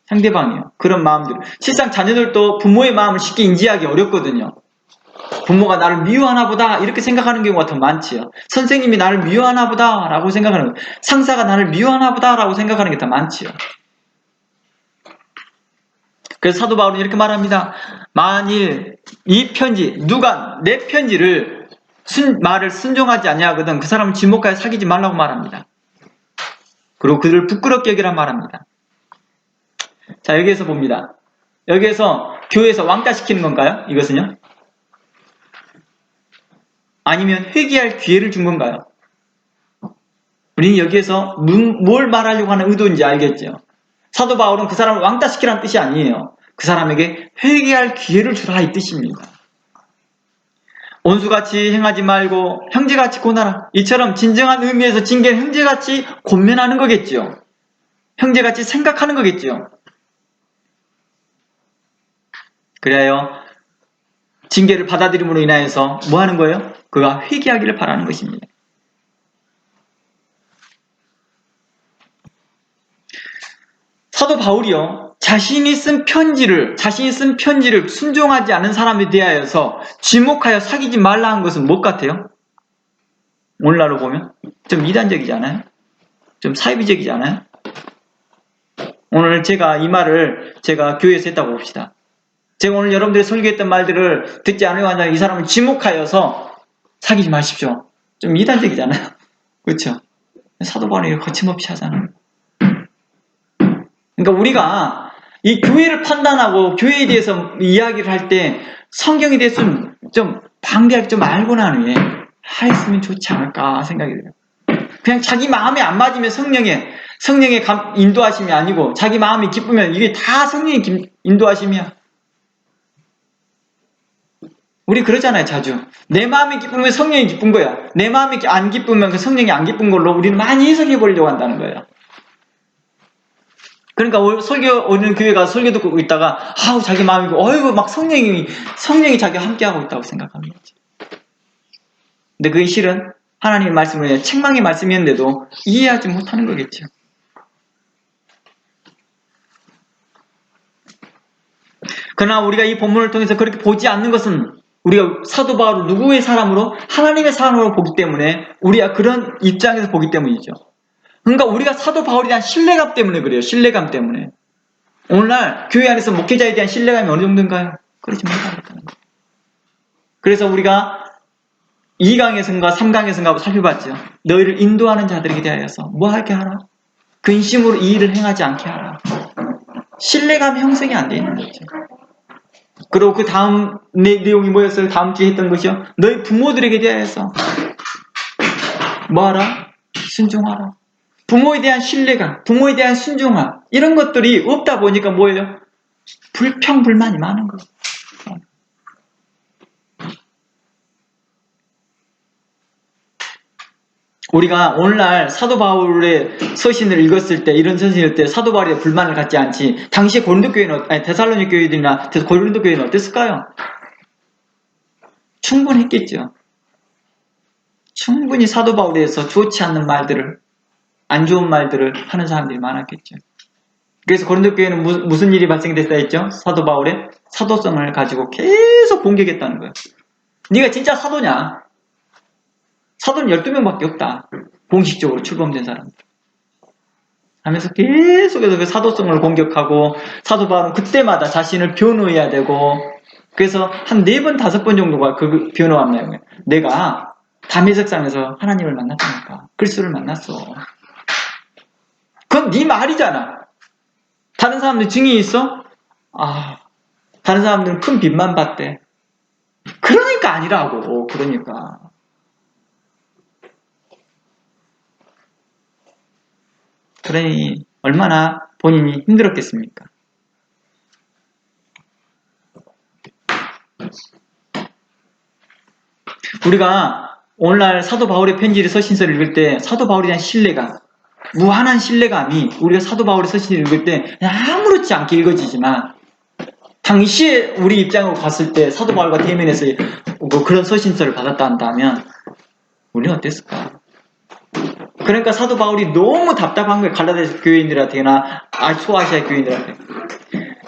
A: 상대방이요. 그런 마음들. 실상 자녀들도 부모의 마음을 쉽게 인지하기 어렵거든요. 부모가 나를 미워하나 보다 이렇게 생각하는 경우가 더 많지요. 선생님이 나를 미워하나 보다 라고 생각하는 거예요. 상사가 나를 미워하나 보다 라고 생각하는 게 더 많지요. 그래서 사도 바울은 이렇게 말합니다. 만일 이 편지 누가 내 편지를 말을 순종하지 아니하거든 그 사람을 지목하여 사귀지 말라고 말합니다. 그리고 그들을 부끄럽게 여기라 말합니다. 자, 여기에서 봅니다. 여기에서 교회에서 왕따시키는 건가요? 이것은요? 아니면 회개할 기회를 준 건가요? 우리는 여기에서 뭘 말하려고 하는 의도인지 알겠죠? 사도 바울은 그 사람을 왕따시키라는 뜻이 아니에요. 그 사람에게 회개할 기회를 주라 이 뜻입니다. 원수같이 행하지 말고 형제같이 고나라. 이처럼 진정한 의미에서 징계는 형제같이 권면하는 거겠죠. 형제같이 생각하는 거겠죠. 그래야 징계를 받아들임으로 인하여서 뭐 하는 거예요? 그가 회개하기를 바라는 것입니다. 사도 바울이요. 자신이 쓴 편지를 순종하지 않은 사람에 대하여서 지목하여 사귀지 말라 한 것은 뭐 같아요? 오늘날로 보면 좀 이단적이지 않아요? 좀 사이비적이지 않아요? 오늘 제가 이 말을 제가 교회에서 했다고 봅시다. 제가 오늘 여러분들이 설교했던 말들을 듣지 않으려고 한다면 이 사람을 지목하여서 사귀지 마십시오. 좀 이단적이잖아요. 그렇죠? 사도 바울이 거침없이 하잖아요. 그러니까 우리가 이 교회를 판단하고 교회에 대해서 이야기를 할 때 성경에 대해서 좀 방대하게 좀 알고 난 후에 했으면 좋지 않을까 생각이 들어요. 그냥 자기 마음에 안 맞으면 성령의 인도하심이 아니고 자기 마음이 기쁘면 이게 다 성령의 인도하심이야. 우리 그러잖아요, 자주. 내 마음이 기쁘면 성령이 기쁜 거야. 내 마음이 안 기쁘면 그 성령이 안 기쁜 걸로 우리는 많이 해석해 보려고 한다는 거예요. 그러니까 오는 교회 가서 설교 듣고 있다가 자기 마음이고 어이구 막 성령이 자기와 함께하고 있다고 생각하는 거지. 근데 그게 실은 하나님의 말씀을 책망의 말씀이었는데도 이해하지 못하는 거겠죠. 그러나 우리가 이 본문을 통해서 그렇게 보지 않는 것은 우리가 사도 바울을 누구의 사람으로? 하나님의 사람으로 보기 때문에 우리가 그런 입장에서 보기 때문이죠. 그러니까 우리가 사도 바울에 대한 신뢰감 때문에 그래요. 신뢰감 때문에. 오늘날 교회 안에서 목회자에 대한 신뢰감이 어느 정도인가요? 그렇지 못하겠다는 거예요. 그래서 우리가 2강에선가 3강에선가 살펴봤죠. 너희를 인도하는 자들에게 대하여서 뭐 하게 하라? 근심으로 이 일을 행하지 않게 하라. 신뢰감 형성이 안 돼 있는 거죠. 그리고 그 다음 내용이 뭐였어요? 다음 주에 했던 것이요. 너희 부모들에게 대하여서 뭐하라? 순종하라. 부모에 대한 신뢰감, 부모에 대한 순종함 이런 것들이 없다 보니까 뭐예요? 불평불만이 많은 거예요. 우리가 오늘날 사도 바울의 서신을 읽었을 때 이런 서신일 때 사도 바울의 불만을 갖지 않지 당시에 고린도 교회는 데살로니가 교회들이나 고린도 교회는 어땠을까요? 충분했겠죠. 충분히 사도 바울에 대해서 좋지 않는 말들을 안 좋은 말들을 하는 사람들이 많았겠죠. 그래서 고린도 교회는 무슨 일이 발생됐다 했죠? 사도 바울의 사도성을 가지고 계속 공격했다는 거예요. 네가 진짜 사도냐? 사도는 12명밖에 없다. 공식적으로 출범된 사람들. 하면서 계속해서 그 사도성을 공격하고 사도 바울은 그때마다 자신을 변호해야 되고 그래서 한 4번, 5번 정도가 그 변호한 내용이에요. 내가 담에색상에서 하나님을 만났다니까. 그리스도를 만났어. 그건 네 말이잖아. 다른 사람들 증인이 있어? 다른 사람들은 큰 빚만 봤대. 그러니까 아니라고. 그러니까. 그러니 얼마나 본인이 힘들었겠습니까? 우리가 오늘날 사도 바울의 편지를 서신서를 읽을 때 사도 바울에 대한 신뢰감, 무한한 신뢰감이 우리가 사도 바울의 서신을 읽을 때 아무렇지 않게 읽어지지만 당시에 우리 입장으로 갔을 때 사도 바울과 대면해서 그런 서신서를 받았다 한다면 우리는 어땠을까? 그러니까 사도 바울이 너무 답답한 거예요. 갈라디아 교인들한테나 소아시아 교인들한테.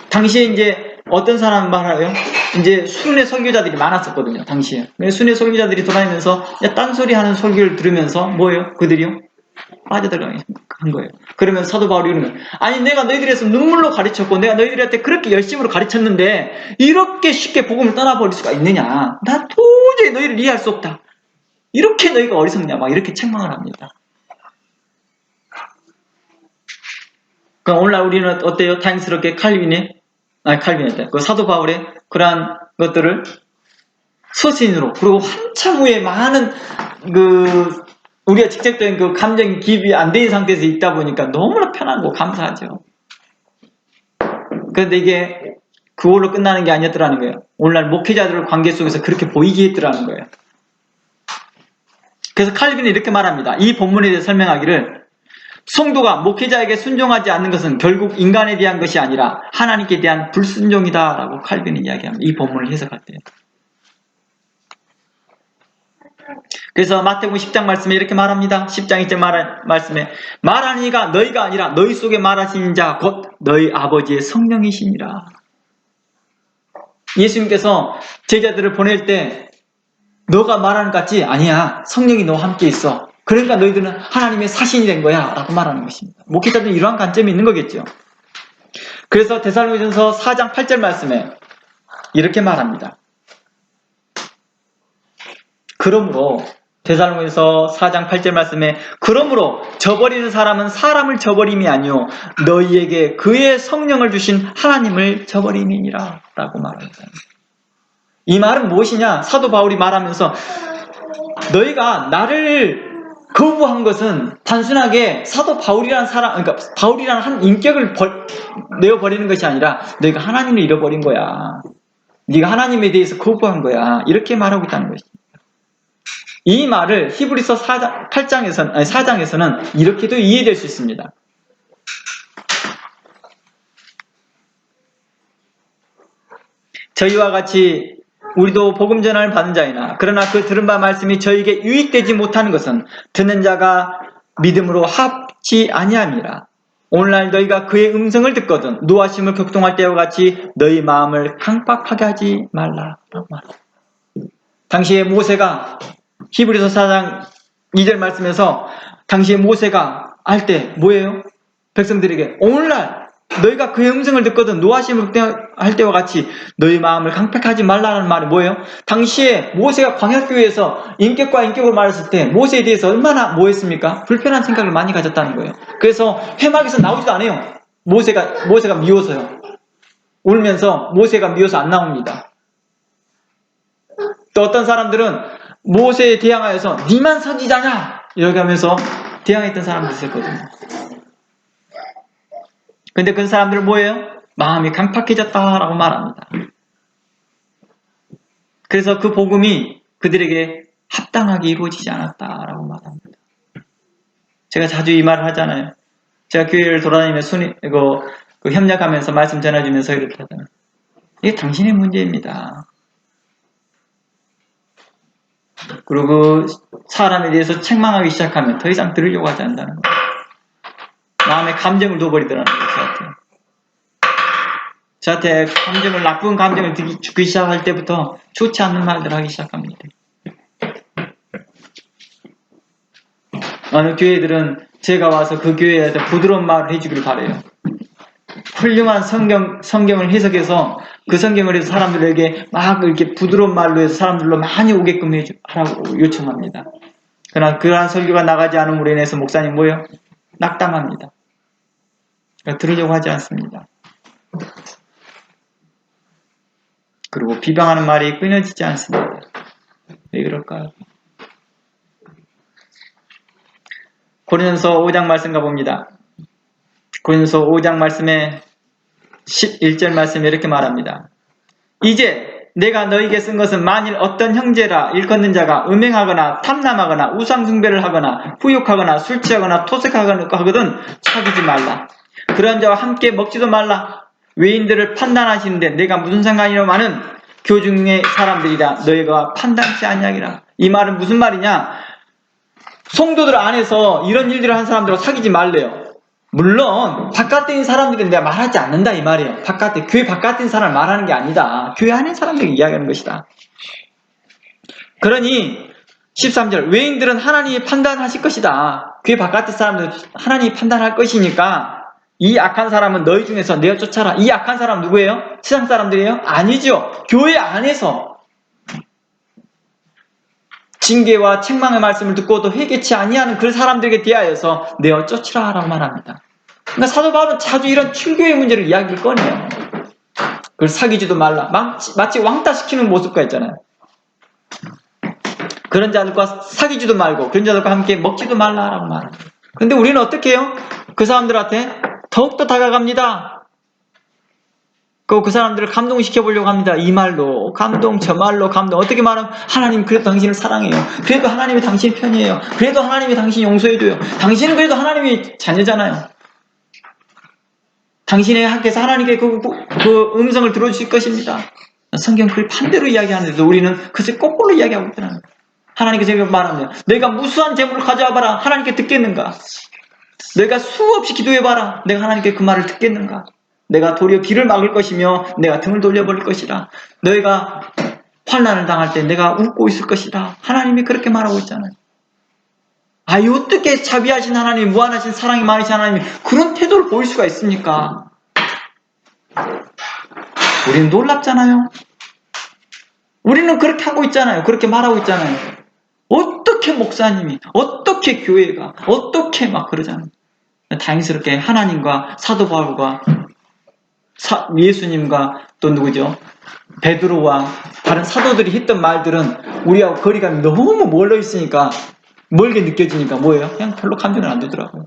A: 당시에 이제 어떤 사람 말하요? 이제 순회 설교자들이 많았었거든요. 당시에. 순회 설교자들이 돌아다니면서 딴소리 하는 설교를 들으면서 뭐예요? 그들이요? 빠져들어간 거예요. 그러면 사도 바울이 이러는 거예요. 아니 내가 너희들에서 눈물로 가르쳤고 내가 너희들한테 그렇게 열심으로 가르쳤는데 이렇게 쉽게 복음을 떠나버릴 수가 있느냐. 나 도저히 너희를 이해할 수 없다. 이렇게 너희가 어리석냐. 막 이렇게 책망을 합니다. 그럼 오늘날 우리는 어때요? 다행스럽게 그 사도 바울의 그러한 것들을 서신으로 그리고 한참 후에 많은 우리가 직접적인 그 감정이 기입이 안 된 상태에서 있다 보니까 너무나 편하고 감사하죠. 그런데 이게 그걸로 끝나는 게 아니었더라는 거예요. 오늘날 목회자들 관계 속에서 그렇게 보이게 했더라는 거예요. 그래서 칼빈은 이렇게 말합니다. 이 본문에 대해 설명하기를 성도가 목회자에게 순종하지 않는 것은 결국 인간에 대한 것이 아니라 하나님께 대한 불순종이다 라고 칼빈은 이야기합니다. 이 본문을 해석할 때. 그래서 마태복음 10장 말씀에 이렇게 말합니다. 10장 2절 말씀에 말하는 이가 너희가 아니라 너희 속에 말하시는 자 곧 너희 아버지의 성령이시니라. 예수님께서 제자들을 보낼 때 너가 말하는 것 같지? 아니야. 성령이 너와 함께 있어. 그러니까 너희들은 하나님의 사신이 된 거야 라고 말하는 것입니다. 목회자들은 이러한 관점이 있는 거겠죠. 그래서 데살로니가전서 4장 8절 말씀에 이렇게 말합니다. 그러므로 데살로니가전서 4장 8절 말씀에 그러므로 저버리는 사람은 사람을 저버림이 아니요 너희에게 그의 성령을 주신 하나님을 저버림이니라 라고 말합니다. 이 말은 무엇이냐? 사도 바울이 말하면서 너희가 나를 거부한 것은 단순하게 사도 바울이라는 사람, 그러니까 바울이라는 한 인격을 내어버리는 것이 아니라 너희가 하나님을 잃어버린 거야. 네가 하나님에 대해서 거부한 거야. 이렇게 말하고 있다는 것입니다. 이 말을 히브리서 4장에서는 이렇게도 이해될 수 있습니다. 저희와 같이 우리도 복음 전환을 받은 자이나 그러나 그 들은 바 말씀이 저에게 유익되지 못하는 것은 듣는 자가 믿음으로 합치 아니함이라. 오늘날 너희가 그의 음성을 듣거든 노하심을 격동할 때와 같이 너희 마음을 강팍하게 하지 말라라고 말합니다. 당시에 모세가 히브리서 4장 2절 말씀에서 당시에 모세가 할 때 뭐예요? 백성들에게 오늘날 너희가 그의 음성을 듣거든 노하심을 할 때와 같이 너희 마음을 강팍하지 말라는 말이 뭐예요? 당시에 모세가 광야교회에서 인격과 인격을 말했을 때 모세에 대해서 얼마나 뭐했습니까? 불편한 생각을 많이 가졌다는 거예요. 그래서 회막에서 나오지도 않아요. 모세가 미워서요. 울면서 모세가 미워서 안 나옵니다. 또 어떤 사람들은 모세에 대항하여서 니만 선지자냐? 이렇게 하면서 대항했던 사람들이 있었거든요. 근데 그 사람들은 뭐예요? 마음이 강팍해졌다라고 말합니다. 그래서 그 복음이 그들에게 합당하게 이루어지지 않았다라고 말합니다. 제가 자주 이 말을 하잖아요. 제가 교회를 돌아다니면서 협력하면서 말씀 전해주면서 이렇게 하잖아요. 이게 당신의 문제입니다. 그리고 사람에 대해서 책망하기 시작하면 더 이상 들으려고 하지 않는다는 거예요. 마음에 감정을 둬버리더라는 거예요. 저한테 나쁜 감정을 주기 시작할 때부터 좋지 않는 말들을 하기 시작합니다. 어느 교회들은 제가 와서 그 교회에서 부드러운 말을 해주기를 바라요. 훌륭한 성경을 해석해서 그 성경을 해서 사람들에게 막 이렇게 부드러운 말로 해서 사람들로 많이 오게끔 하라고 요청합니다. 그러나 그러한 설교가 나가지 않음으로 인해서 목사님 뭐예요? 낙담합니다. 그러니까 들으려고 하지 않습니다. 그리고 비방하는 말이 끊어지지 않습니다. 왜 그럴까요? 고린도서 5장 말씀 가봅니다. 고린도서 5장 말씀에 11절 말씀에 이렇게 말합니다. 이제 내가 너에게 쓴 것은 만일 어떤 형제라 일컫는 자가 음행하거나 탐남하거나 우상숭배를 하거나 후욕하거나 술 취하거나 토색하거든 사귀지 말라. 그런 자와 함께 먹지도 말라. 외인들을 판단하시는데 내가 무슨 상관이냐마는 교중의 사람들이라 너희가 판단치 아니하리라. 이 말은 무슨 말이냐? 성도들 안에서 이런 일들을 한 사람들하고 사귀지 말래요. 물론 바깥에 있는 사람들은 내가 말하지 않는다 이 말이에요. 교회 바깥에 있는 사람을 말하는 게 아니다. 교회 안에 있는 사람들이 이야기하는 것이다. 그러니 13절 외인들은 하나님이 판단하실 것이다. 교회 바깥의 사람들은 하나님이 판단할 것이니까 이 악한 사람은 너희 중에서 내어 쫓아라. 이 악한 사람 누구예요? 세상 사람들이에요? 아니죠. 교회 안에서 징계와 책망의 말씀을 듣고도 회개치 아니하는 그 사람들에게 대하여서 내어 쫓으라 라고 말합니다. 그러니까 사도 바울은 자주 이런 출교의 문제를 이야기를 꺼내요. 그걸 사귀지도 말라. 마치 왕따시키는 모습과 있잖아요. 그런 자들과 사귀지도 말고 그런 자들과 함께 먹지도 말라라고 말합니다. 그런데 우리는 어떻게 해요? 그 사람들한테 더욱더 다가갑니다. 그 사람들을 감동시켜보려고 합니다. 이 말로 감동, 저 말로 감동. 어떻게 말하면 하나님 그래도 당신을 사랑해요. 그래도 하나님이 당신 편이에요. 그래도 하나님이 당신 용서해줘요. 당신은 그래도 하나님의 자녀잖아요. 당신의 학교에서 하나님께 그 음성을 들어주실 것입니다. 성경 그 반대로 이야기하는데도 우리는 그것을 거꾸로 이야기하고 있더라는 거예요. 하나님께서 이렇게 말합니다. 내가 무수한 재물을 가져와 봐라. 하나님께 듣겠는가? 내가 수없이 기도해봐라. 내가 하나님께 그 말을 듣겠는가? 내가 도리어 비를 막을 것이며 내가 등을 돌려버릴 것이라. 너희가 환난을 당할 때 내가 웃고 있을 것이다. 하나님이 그렇게 말하고 있잖아요. 어떻게 자비하신 하나님, 무한하신 사랑이 많으신 하나님이 그런 태도를 보일 수가 있습니까? 우리는 놀랍잖아요. 우리는 그렇게 하고 있잖아요. 그렇게 말하고 있잖아요. 어떻게 목사님이, 어떻게 교회가, 어떻게 막 그러잖아요. 다행스럽게 하나님과 사도 바울과 예수님과 또 누구죠? 베드로와 다른 사도들이 했던 말들은 우리하고 거리감이 너무 멀어 있으니까 멀게 느껴지니까 뭐예요? 그냥 별로 감정을 안 두더라고요.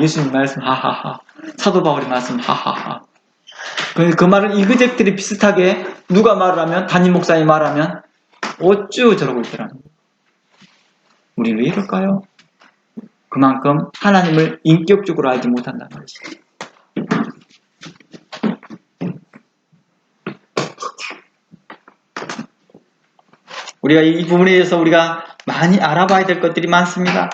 A: 예수님 말씀 하하하, 사도 바울의 말씀 하하하. 그 말은 이그젝트리 비슷하게 누가 말을 하면, 담임 목사님이 말하면 어쭈 저러고 있더라고요. 우리는 왜 이럴까요? 그만큼 하나님을 인격적으로 알지 못한다는 것이죠. 우리가 이 부분에 대해서 우리가 많이 알아봐야 될 것들이 많습니다.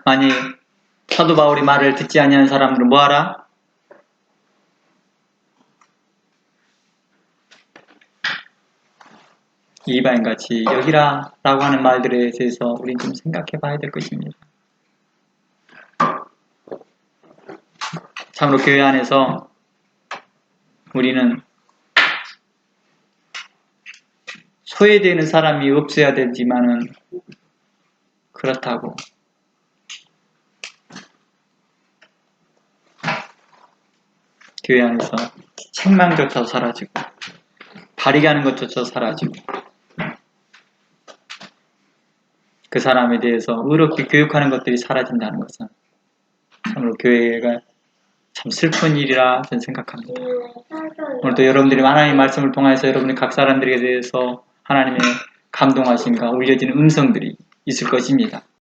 A: 만약 사도 바울이 말을 듣지 아니하는 사람들은 뭐하라? 이방인같이 여기라 라고 하는 말들에 대해서 우리는 좀 생각해 봐야 될 것입니다. 참으로 교회 안에서 우리는 소외되는 사람이 없어야 되지만은 그렇다고 교회 안에서 책망조차 사라지고 바리게 하는 것조차 사라지고 그 사람에 대해서 의롭게 교육하는 것들이 사라진다는 것은 참으로 교회가 참 슬픈 일이라 저는 생각합니다. 오늘도 여러분들이 하나님의 말씀을 통해서 여러분이 각 사람들에 대해서 하나님의 감동하심과 울려지는 음성들이 있을 것입니다.